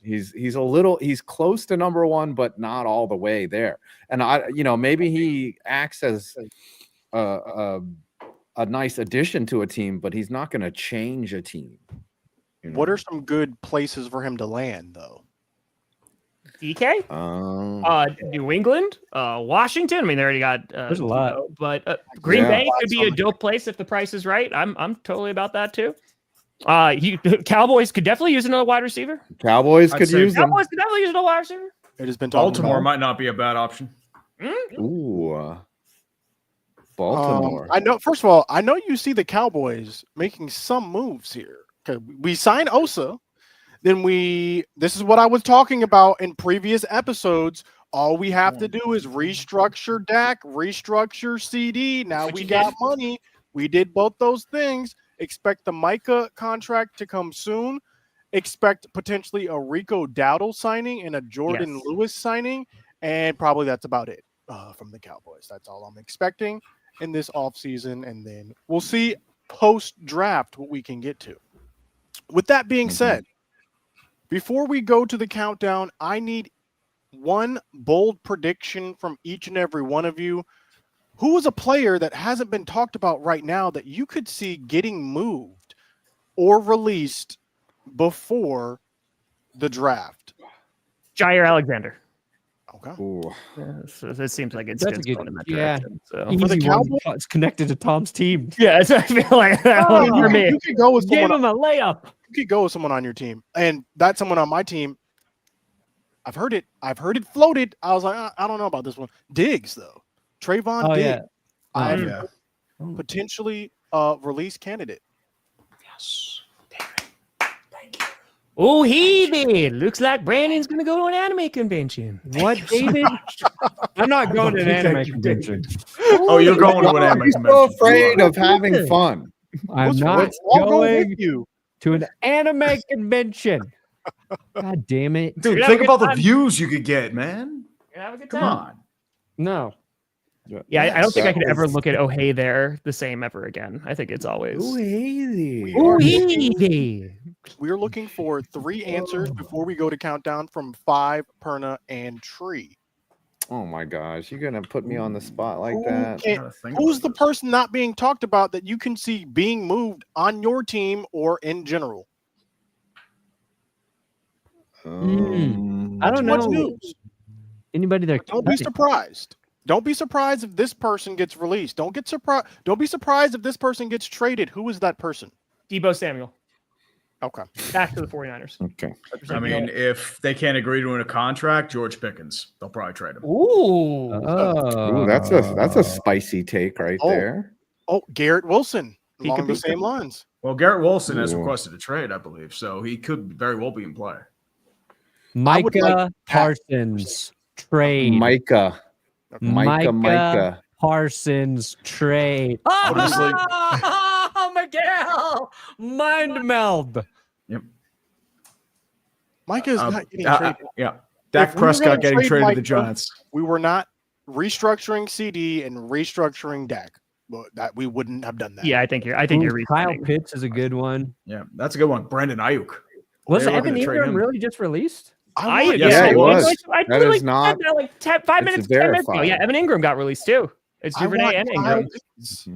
Speaker 4: He's close to number 1, but not all the way there. And maybe he acts as a nice addition to a team, but he's not going to change a team.
Speaker 5: What are some good places for him to land, though?
Speaker 1: DK, New England, Washington. I mean, they already got.
Speaker 2: There's a lot,
Speaker 1: but Green
Speaker 4: Yeah.
Speaker 1: Bay could be a dope place if the price is right. I'm totally about that too. Cowboys could definitely use another wide receiver.
Speaker 4: Cowboys
Speaker 3: I'd
Speaker 4: could
Speaker 3: say
Speaker 4: use them.
Speaker 1: Cowboys could definitely use another wide receiver.
Speaker 5: It has been talked
Speaker 3: Baltimore
Speaker 5: about.
Speaker 3: might not be a bad option.
Speaker 4: Ooh, Baltimore.
Speaker 5: I know. First of all, I know you see the Cowboys making some moves here. 'Cause we signed Osa, then this is what I was talking about in previous episodes. All we have to do is restructure Dak, restructure CD. Now we got money. We did both those things. Expect the Micah contract to come soon. Expect potentially a Rico Dowdle signing and a Jordan Lewis signing. And probably that's about it from the Cowboys. That's all I'm expecting in this offseason. And then we'll see post-draft what we can get to. With that being said, before we go to the countdown, I need one bold prediction from each and every one of you. Who is a player that hasn't been talked about right now that you could see getting moved or released before the draft?
Speaker 1: Jair Alexander.
Speaker 5: Okay.
Speaker 4: Ooh.
Speaker 1: So this seems like it's
Speaker 2: That's a good
Speaker 1: going in that
Speaker 2: yeah.
Speaker 1: direction. So.
Speaker 5: For the
Speaker 2: Easy one.
Speaker 5: Cowboys?
Speaker 2: It's connected to Tom's team.
Speaker 1: Yeah, so I feel like that one for me.
Speaker 5: You could go with
Speaker 2: Gave
Speaker 5: someone.
Speaker 2: him a layup.
Speaker 5: You could go with someone on your team, and that someone on my team. I've heard it floated. I was like, I don't know about this one. Diggs though, Trayvon
Speaker 2: Oh,
Speaker 5: Diggs.
Speaker 2: yeah.
Speaker 5: I'm
Speaker 3: Yeah.
Speaker 5: potentially release candidate.
Speaker 3: Yes.
Speaker 1: Oh, he did. Looks like Brandon's going to go to an anime convention.
Speaker 2: What, David? I'm not going to an anime convention.
Speaker 3: Oh, you're going to an anime
Speaker 4: You're
Speaker 3: convention.
Speaker 4: so afraid of having fun.
Speaker 2: I'm not
Speaker 5: I'll go
Speaker 2: going
Speaker 5: with you.
Speaker 2: to an anime convention. God damn it.
Speaker 3: Dude,
Speaker 1: You're
Speaker 3: think
Speaker 1: having a
Speaker 3: about
Speaker 1: good
Speaker 3: the
Speaker 1: time.
Speaker 3: views you could get, man.
Speaker 1: You're having a good
Speaker 3: Come
Speaker 1: time.
Speaker 3: on.
Speaker 2: No.
Speaker 1: Yeah, I don't think I
Speaker 4: That
Speaker 1: could ever
Speaker 4: was-
Speaker 1: look at Oh Hey There the same ever again. I think it's always.
Speaker 4: hazy.
Speaker 1: Oh Hey.
Speaker 5: We're looking for 3 answers before we go to countdown from 5, Perna, and Tree.
Speaker 4: Oh my gosh, you're gonna put me on the spot like that.
Speaker 5: Okay, who's the person not being talked about that you can see being moved on your team or in general?
Speaker 2: I don't
Speaker 5: What's
Speaker 2: know.
Speaker 5: news?
Speaker 2: Anybody there?
Speaker 5: Don't be surprised. Don't be surprised if this person gets released. Don't get surprised. Don't be surprised if this person gets traded. Who is that person?
Speaker 1: Deebo Samuel.
Speaker 5: Okay.
Speaker 1: Back to the 49ers.
Speaker 4: Okay.
Speaker 3: I mean, if they can't agree to a contract, George Pickens, they'll probably trade him.
Speaker 1: Ooh.
Speaker 4: Ooh, that's a spicy take right
Speaker 5: Oh.
Speaker 4: there.
Speaker 5: Oh, Garrett Wilson.
Speaker 1: He
Speaker 5: Along
Speaker 1: could
Speaker 5: the
Speaker 1: be-
Speaker 5: same lines.
Speaker 3: Well, Garrett Wilson has
Speaker 4: Ooh.
Speaker 3: requested a trade, I believe, so he could very well be in play.
Speaker 2: Micah
Speaker 5: like
Speaker 2: Parsons trade.
Speaker 4: Micah
Speaker 2: Parsons trade.
Speaker 3: Honestly-
Speaker 2: Oh, Miguel! Mind meld.
Speaker 5: Micah is not getting traded.
Speaker 3: Yeah. Dak
Speaker 5: If we were
Speaker 3: Prescott
Speaker 5: gonna
Speaker 3: getting
Speaker 5: trade
Speaker 3: traded to
Speaker 5: Micah-
Speaker 3: the Giants.
Speaker 5: We were not restructuring CD and restructuring Dak. But that we wouldn't have done that.
Speaker 1: Yeah, I think you're
Speaker 2: Kyle
Speaker 1: re-signing.
Speaker 2: Pitts is a good one.
Speaker 3: Yeah, that's a good one. Brandon Ayuk.
Speaker 2: Was
Speaker 3: They were
Speaker 2: Evan
Speaker 3: looking to trade
Speaker 2: Ingram
Speaker 3: him.
Speaker 2: really just released?
Speaker 5: I would-
Speaker 3: Yes,
Speaker 4: Yeah,
Speaker 3: it
Speaker 4: it was.
Speaker 1: I
Speaker 4: That
Speaker 1: literally
Speaker 4: is not-
Speaker 1: said that like 5
Speaker 4: it's
Speaker 1: minutes, 10 minutes ago.
Speaker 4: verified.
Speaker 1: Yeah, Evan Ingram got released too. It's
Speaker 5: I
Speaker 1: Duvernay
Speaker 5: want
Speaker 1: and
Speaker 5: Kyle
Speaker 1: Ingram.
Speaker 5: Pitts.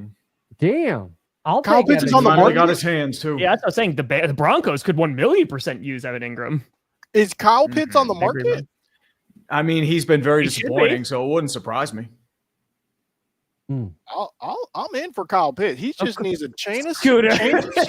Speaker 2: Damn. I'll
Speaker 5: Kyle
Speaker 2: take
Speaker 5: Pitts is
Speaker 2: Evan
Speaker 5: on the
Speaker 2: Ingram.
Speaker 3: Finally got
Speaker 5: market?
Speaker 3: his hands, too.
Speaker 1: Yeah, that's what I was saying. The Broncos could 1,000,000% use Evan Ingram.
Speaker 5: Is Kyle Pitts on the
Speaker 1: I agree,
Speaker 5: market?
Speaker 1: man.
Speaker 3: I mean, he's been very
Speaker 1: He should be.
Speaker 3: disappointing, so it wouldn't surprise me.
Speaker 5: I'm in for Kyle Pitts. He just needs a change of
Speaker 1: Scooter.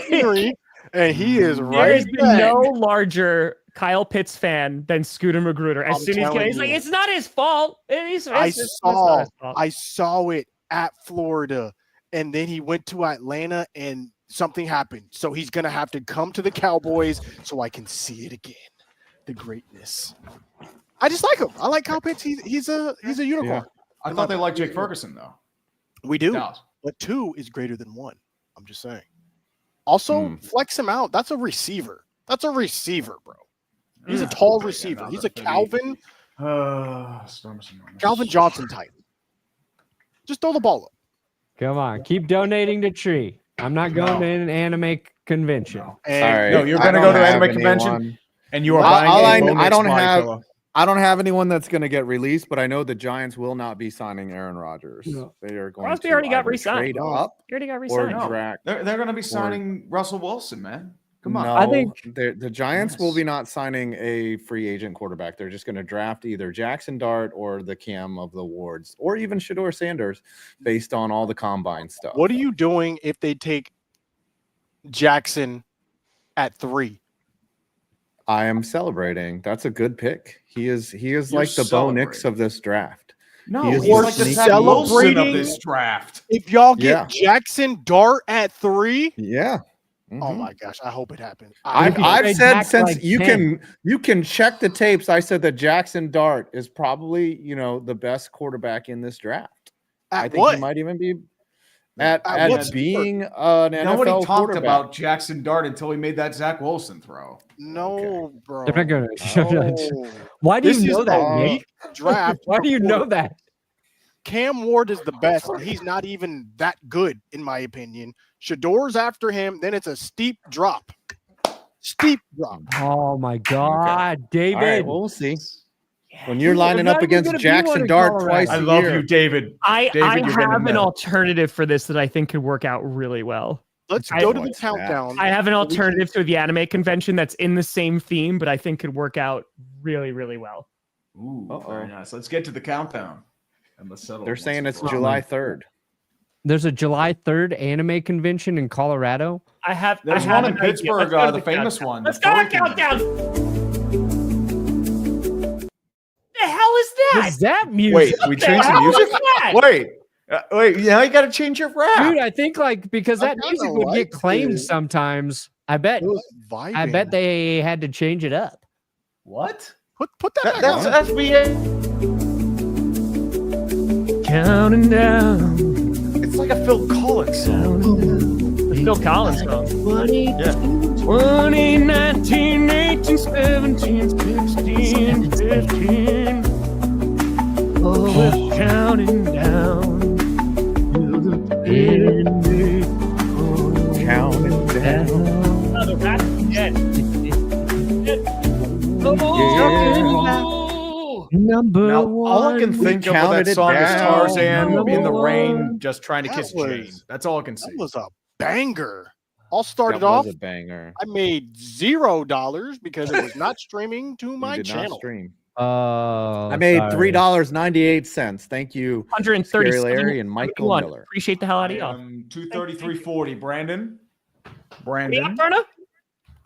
Speaker 5: scenery, and he is
Speaker 1: There
Speaker 5: right
Speaker 1: has been no larger Kyle Pitts fan than Scooter Magruder. As
Speaker 5: I'm
Speaker 1: soon as
Speaker 5: telling
Speaker 1: he's like,
Speaker 5: you.
Speaker 1: it's not his fault. It's not his fault.
Speaker 5: I saw it at Florida, and then he went to Atlanta, and something happened. So he's gonna have to come to the Cowboys so I can see it again. The greatness. I just like him. I like Kyle Pitts. He's a unicorn.
Speaker 3: I thought they liked Jake Ferguson, though.
Speaker 5: We do,
Speaker 3: Dallas.
Speaker 5: but 2 is greater than 1. I'm just saying. Also, flex him out. That's a receiver. That's a receiver, bro. He's a tall receiver. He's a Calvin Johnson type. Just throw the ball up.
Speaker 2: Come on. Keep donating to Tree. I'm not going to an anime convention.
Speaker 5: And
Speaker 4: All right.
Speaker 3: No, you're
Speaker 4: I
Speaker 3: gonna
Speaker 4: don't
Speaker 3: go to
Speaker 4: have
Speaker 3: anime convention?
Speaker 4: anyone.
Speaker 3: And you are
Speaker 4: All
Speaker 3: buying
Speaker 4: I don't
Speaker 3: body
Speaker 4: have-
Speaker 3: pillow.
Speaker 4: I don't have anyone that's going to get released, but I know the Giants will not be signing Aaron Rodgers.
Speaker 2: No.
Speaker 4: They are going
Speaker 1: Crosby
Speaker 4: to
Speaker 1: already got
Speaker 4: either
Speaker 1: re-signed.
Speaker 4: trade up
Speaker 1: He already got
Speaker 4: or
Speaker 1: re-signed.
Speaker 3: No.
Speaker 4: draft.
Speaker 3: They're going to be signing Russell Wilson, man. Come on.
Speaker 4: No,
Speaker 2: I think-
Speaker 4: the Giants will
Speaker 3: Yes.
Speaker 4: be not signing a free agent quarterback. They're just going to draft either Jackson Dart or the Cam of the Wards, or even Shador Sanders, based on all the combine stuff.
Speaker 5: what are you doing if they take Jackson at 3?
Speaker 4: I am celebrating. That's a good pick. He is
Speaker 3: You're
Speaker 4: like the Bo Nix
Speaker 3: celebrating.
Speaker 4: of this draft.
Speaker 3: No,
Speaker 4: He is
Speaker 3: he's
Speaker 4: the
Speaker 3: like the
Speaker 4: sneaky-
Speaker 3: Zach Wilson of
Speaker 5: Celebrating-
Speaker 3: this draft.
Speaker 5: If y'all get
Speaker 4: Yeah.
Speaker 5: Jackson Dart at 3,
Speaker 4: Yeah.
Speaker 5: oh
Speaker 4: Mhm.
Speaker 5: my gosh, I hope it happens.
Speaker 4: I've
Speaker 2: trade
Speaker 4: said
Speaker 2: back
Speaker 4: since
Speaker 2: like
Speaker 4: you
Speaker 2: 10.
Speaker 4: can check the tapes. I said that Jackson Dart is probably the best quarterback in this draft. I think
Speaker 5: what?
Speaker 4: he might even be at
Speaker 5: what
Speaker 4: being an NFL
Speaker 3: Nobody talked
Speaker 4: quarterback.
Speaker 3: about Jackson Dart until he made that Zach Wilson throw.
Speaker 5: No, bro.
Speaker 2: They're not going to.
Speaker 5: No.
Speaker 2: Why do
Speaker 5: This
Speaker 2: you know
Speaker 5: is
Speaker 2: that,
Speaker 5: a
Speaker 2: Nick?
Speaker 5: weak draft.
Speaker 2: Why do you know that?
Speaker 5: Cam Ward is the best, and he's not even that good, in my opinion. Shador's after him, then it's a steep drop. Steep drop.
Speaker 2: Oh my God, David!
Speaker 4: All right, well, we'll see. When you're
Speaker 2: He's
Speaker 4: lining
Speaker 2: not
Speaker 4: up
Speaker 2: even
Speaker 4: against
Speaker 2: gonna be one
Speaker 4: Jackson
Speaker 2: in
Speaker 4: Dart
Speaker 2: Colorado.
Speaker 4: twice
Speaker 3: I
Speaker 4: a
Speaker 3: love
Speaker 4: year.
Speaker 3: you, David.
Speaker 1: I
Speaker 3: David, you're getting
Speaker 1: have an
Speaker 3: there.
Speaker 1: alternative for this that I think could work out really well.
Speaker 5: let's
Speaker 1: I-
Speaker 5: go to the
Speaker 4: What's that?
Speaker 5: countdown.
Speaker 1: I have an alternative to the anime convention that's in the same theme, but I think could work out really, really well.
Speaker 3: Ooh,
Speaker 4: Uh-oh.
Speaker 3: very nice. Let's get to the countdown. And let's settle.
Speaker 4: They're
Speaker 3: once
Speaker 4: saying
Speaker 3: and
Speaker 4: it's
Speaker 3: for all.
Speaker 4: July 3rd.
Speaker 2: There's a July 3rd anime convention in Colorado.
Speaker 3: There's one in Pittsburgh, the famous one.
Speaker 1: Let's
Speaker 3: the
Speaker 1: go to
Speaker 3: furry
Speaker 1: the countdown.
Speaker 3: convention.
Speaker 1: The hell is that?
Speaker 2: What's that music?
Speaker 3: Wait, we
Speaker 1: What the
Speaker 3: changed the
Speaker 1: hell
Speaker 3: music?
Speaker 1: is that?
Speaker 3: Wait, now you got to change your rap.
Speaker 2: Dude, I think because
Speaker 5: I
Speaker 2: that
Speaker 5: kinda
Speaker 2: music would get
Speaker 5: liked
Speaker 2: claimed
Speaker 5: it.
Speaker 2: sometimes. I bet
Speaker 5: It was vibing.
Speaker 2: I bet they had to change it up.
Speaker 3: What?
Speaker 5: put that back on.
Speaker 3: That's BA.
Speaker 1: Counting down.
Speaker 3: It's like a Phil Collins song.
Speaker 1: Phil Collins song. 20,
Speaker 3: Yeah.
Speaker 1: 20, 19, 18, 17, 16, 15. Oh, we're counting down to the end.
Speaker 4: Counting down.
Speaker 1: Oh, the rat is dead. Oh,
Speaker 2: Number
Speaker 3: Now,
Speaker 2: one.
Speaker 3: all I can think of with
Speaker 4: counted
Speaker 3: that
Speaker 4: it
Speaker 3: song is
Speaker 4: down.
Speaker 3: Tarzan
Speaker 2: Number
Speaker 3: in the rain,
Speaker 2: one.
Speaker 3: just trying to
Speaker 5: That
Speaker 3: kiss
Speaker 5: was-
Speaker 3: Jane. That's all I can see.
Speaker 5: That was a banger. All started
Speaker 4: That was
Speaker 5: off.
Speaker 4: a banger.
Speaker 5: I made $0 because it was not streaming to my
Speaker 4: You did not
Speaker 5: channel.
Speaker 4: stream.
Speaker 2: I
Speaker 4: I made $3.98. Thank you,
Speaker 1: 130.
Speaker 4: Scary Larry and Michael Miller.
Speaker 1: Appreciate the hell out of y'all.
Speaker 3: 233.40. Brandon.
Speaker 1: Yeah,
Speaker 3: Brandon.
Speaker 1: Berna?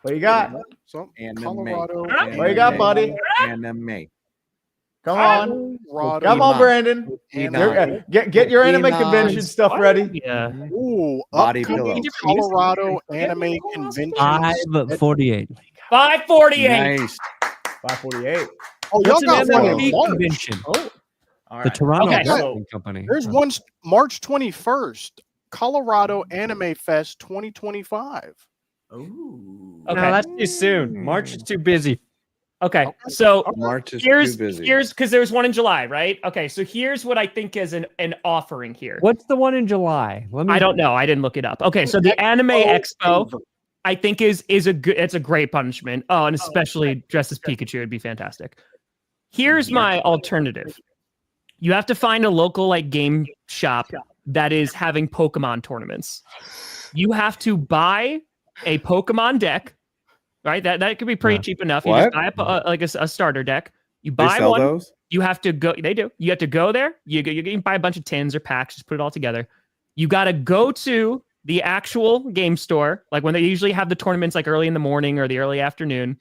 Speaker 3: What you got?
Speaker 5: So,
Speaker 4: Anime.
Speaker 5: Colorado.
Speaker 3: What you got, buddy?
Speaker 4: Anime.
Speaker 3: Come on.
Speaker 5: Colorado.
Speaker 3: Come on,
Speaker 4: Iman.
Speaker 3: Brandon.
Speaker 4: Iman.
Speaker 3: Get your anime
Speaker 4: Iman.
Speaker 3: convention stuff ready.
Speaker 1: Yeah.
Speaker 5: Ooh,
Speaker 4: Body
Speaker 5: upcoming
Speaker 4: pillow.
Speaker 5: Colorado anime convention.
Speaker 2: 548.
Speaker 1: 548.
Speaker 4: Nice.
Speaker 3: 548.
Speaker 5: Oh, y'all
Speaker 2: What's
Speaker 5: got
Speaker 2: an
Speaker 5: one in
Speaker 2: MLB
Speaker 5: March.
Speaker 2: convention?
Speaker 3: Oh. All
Speaker 2: The
Speaker 3: right.
Speaker 2: Toronto
Speaker 1: Okay.
Speaker 2: Wrestling Company.
Speaker 5: There's one March 21st, Colorado Anime Fest 2025.
Speaker 3: Ooh.
Speaker 1: Okay.
Speaker 2: No, that's too soon. March is too busy.
Speaker 1: Okay. So
Speaker 4: March is
Speaker 1: here's
Speaker 4: too busy.
Speaker 1: because there's one in July, right? Okay. So here's what I think is an offering here.
Speaker 2: What's the one in July?
Speaker 1: I don't know. I didn't look it up. Okay. So the Anime Expo, I think is a good. It's a great punishment. Oh, and especially dressed as Pikachu would be fantastic. Here's my alternative. You have to find a local game shop that is having Pokemon tournaments. You have to buy a Pokemon deck, right? That could be pretty cheap enough. You just
Speaker 4: What?
Speaker 1: buy a starter deck. You
Speaker 4: They
Speaker 1: buy
Speaker 4: sell
Speaker 1: one.
Speaker 4: those?
Speaker 1: You have to go. They do. You have to go there. You can buy a bunch of tins or packs. Just put it all together. You got to go to the actual game store, like when they usually have the tournaments, like early in the morning or the early afternoon.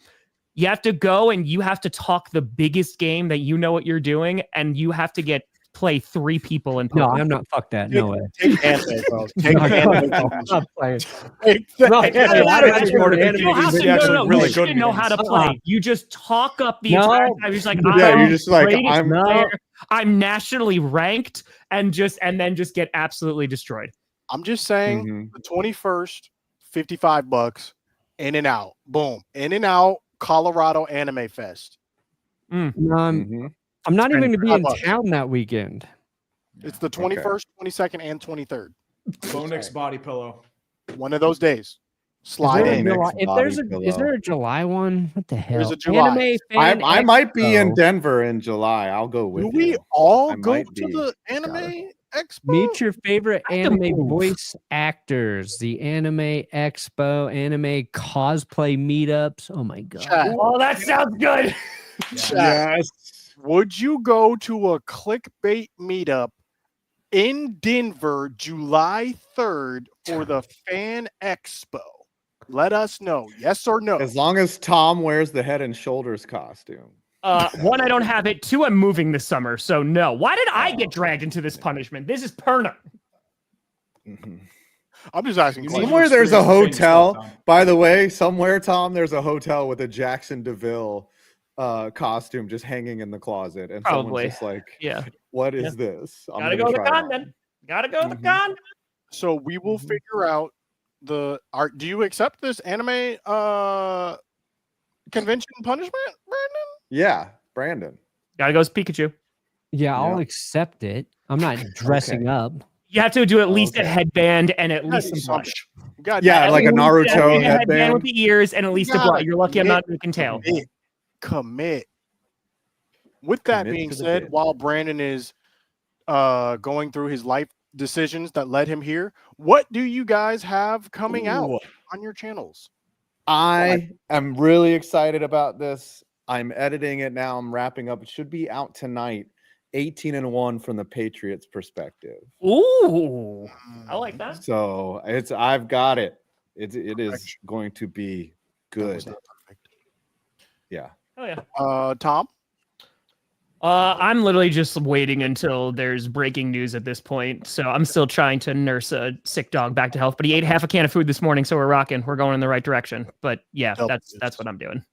Speaker 1: You have to go and you have to talk the biggest game that you know what you're doing, and you have to play 3 people in Pokemon.
Speaker 2: No, I'm not. Fuck that. No way.
Speaker 5: Take anime, bro. Take anime.
Speaker 2: I'm not playing.
Speaker 5: Take
Speaker 2: No,
Speaker 5: that.
Speaker 2: yeah,
Speaker 1: No,
Speaker 2: I
Speaker 1: no,
Speaker 2: don't
Speaker 1: you
Speaker 2: support
Speaker 1: don't
Speaker 2: anime
Speaker 1: have to-
Speaker 3: He's
Speaker 1: no,
Speaker 3: actually
Speaker 1: no,
Speaker 3: really
Speaker 1: you
Speaker 3: good
Speaker 1: shouldn't know how to
Speaker 3: games.
Speaker 1: play. You just talk up the
Speaker 2: No.
Speaker 1: entire time. You're just like,
Speaker 4: Yeah,
Speaker 1: I'm
Speaker 4: you're just like,
Speaker 1: greatest
Speaker 4: I'm-
Speaker 1: player. I'm nationally ranked, and then just get absolutely destroyed.
Speaker 5: I'm just saying
Speaker 4: Mhm.
Speaker 5: the 21st, $55, in and out. Boom. In and out, Colorado Anime Fest.
Speaker 2: No,
Speaker 4: Mhm.
Speaker 2: I'm not even going to be in
Speaker 5: $5.
Speaker 2: town that weekend.
Speaker 5: It's the 21st, 22nd, and 23rd.
Speaker 3: Bonix body pillow.
Speaker 5: One of those days.
Speaker 2: Is
Speaker 5: Slide
Speaker 2: there a
Speaker 5: in.
Speaker 4: Next
Speaker 2: July- if there's a,
Speaker 4: body
Speaker 2: is there
Speaker 4: pillow.
Speaker 2: a July one? What the hell?
Speaker 5: There's a July.
Speaker 2: Anime fan
Speaker 4: I might be in
Speaker 2: Expo.
Speaker 4: Denver in July. I'll go with
Speaker 5: Do we
Speaker 4: you.
Speaker 5: all
Speaker 4: I
Speaker 5: go
Speaker 4: might
Speaker 5: to
Speaker 4: be.
Speaker 5: the Anime Expo?
Speaker 2: Meet your favorite
Speaker 1: I have to
Speaker 2: anime
Speaker 1: move.
Speaker 2: voice actors. The Anime Expo, anime cosplay meetups. Oh my god!
Speaker 5: Chat,
Speaker 1: Oh, that sounds good.
Speaker 5: chat. Would you go to a clickbait meetup in Denver July 3rd for the Fan Expo? Let us know. Yes or no?
Speaker 4: As long as Tom wears the Head and Shoulders costume.
Speaker 1: 1, I don't have it. 2, I'm moving this summer, so no. Why did I get dragged into this punishment? This is Perna.
Speaker 4: Mhm.
Speaker 5: I'm just asking.
Speaker 3: You
Speaker 5: questions.
Speaker 3: need
Speaker 4: Somewhere there's a
Speaker 3: experience training
Speaker 4: hotel.
Speaker 3: stuff, Tom.
Speaker 4: By the way, somewhere, Tom, there's a hotel with a Jackson DeVille costume just hanging in the closet. And
Speaker 1: Probably.
Speaker 4: someone's just like,
Speaker 1: Yeah.
Speaker 4: what is this? I'm
Speaker 1: Gotta
Speaker 4: gonna
Speaker 1: go to the
Speaker 4: try it
Speaker 1: con
Speaker 4: on."
Speaker 1: then. Gotta go to the
Speaker 4: Mhm.
Speaker 1: con.
Speaker 5: So we will
Speaker 4: Mhm.
Speaker 5: figure out the art. Do you accept this anime convention punishment, Brandon?
Speaker 4: Yeah, Brandon.
Speaker 1: Gotta go as Pikachu.
Speaker 2: Yeah, I'll
Speaker 4: Yeah.
Speaker 2: accept it. I'm not dressing up.
Speaker 1: You have to do at least a
Speaker 4: Okay.
Speaker 1: headband and at
Speaker 5: You
Speaker 1: least
Speaker 5: gotta do
Speaker 1: some blush.
Speaker 5: You gotta
Speaker 4: Yeah,
Speaker 5: do
Speaker 4: like a
Speaker 1: At least
Speaker 4: Naruto
Speaker 1: a headband
Speaker 4: headband.
Speaker 1: with the ears and at least a
Speaker 5: gotta
Speaker 1: blush. You're lucky I'm not
Speaker 5: commit.
Speaker 1: making tail.
Speaker 5: Commit. With that
Speaker 4: Commit
Speaker 5: being
Speaker 4: to the
Speaker 5: said,
Speaker 4: bid.
Speaker 5: while Brandon is going through his life decisions that led him here. What do you guys have coming out on your channels?
Speaker 4: I am really excited about this. I'm editing it now. I'm wrapping up. It should be out tonight. 18-1 from the Patriots' perspective.
Speaker 1: Ooh, I like that.
Speaker 4: So I've got it. It is going to be good. Yeah.
Speaker 1: Oh yeah.
Speaker 5: Tom?
Speaker 1: I'm literally just waiting until there's breaking news at this point. So I'm still trying to nurse a sick dog back to health. But he ate half a can of food this morning, so we're rocking. We're going in the right direction. But yeah, that's what I'm doing.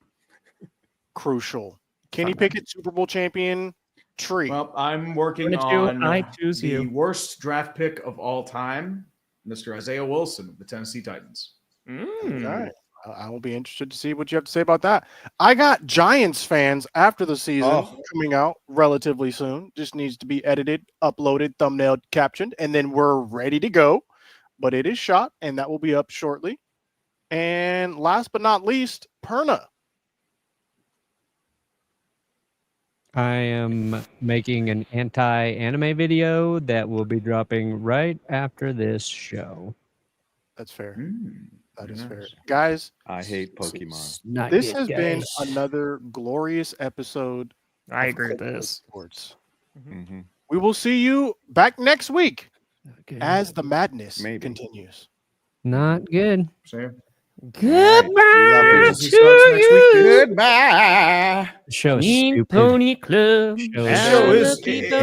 Speaker 5: Crucial. Kenny Pickett, Super Bowl champion. Tree.
Speaker 3: Well, I'm working on
Speaker 1: I choose
Speaker 3: the
Speaker 1: you.
Speaker 3: worst draft pick of all time, Mr. Isaiah Wilson of the Tennessee Titans.
Speaker 5: All right. I will be interested to see what you have to say about that. I got Giants fans after the season coming out relatively soon. Just needs to be edited, uploaded, thumbnail captioned, and then we're ready to go. But it is shot, and that will be up shortly. And last but not least, Perna.
Speaker 2: I am making an anti-anime video that will be dropping right after this show.
Speaker 5: That's fair. That is
Speaker 3: nice.
Speaker 5: fair. Guys,
Speaker 4: I hate Pokemon.
Speaker 5: this has been another glorious episode.
Speaker 1: I
Speaker 5: of
Speaker 1: agree with
Speaker 5: Clickbait
Speaker 1: this.
Speaker 5: Sports.
Speaker 4: Mm-hmm.
Speaker 5: We will see you back next week as the madness continues.
Speaker 2: Not good.
Speaker 3: Same.
Speaker 1: Goodbye
Speaker 3: See
Speaker 1: to
Speaker 3: you next week,
Speaker 1: you.
Speaker 3: dudes.
Speaker 4: Goodbye.
Speaker 2: The show is
Speaker 1: Mean
Speaker 2: stupid.
Speaker 1: Pony Club.
Speaker 2: Show is
Speaker 3: Show is-
Speaker 1: Alabama.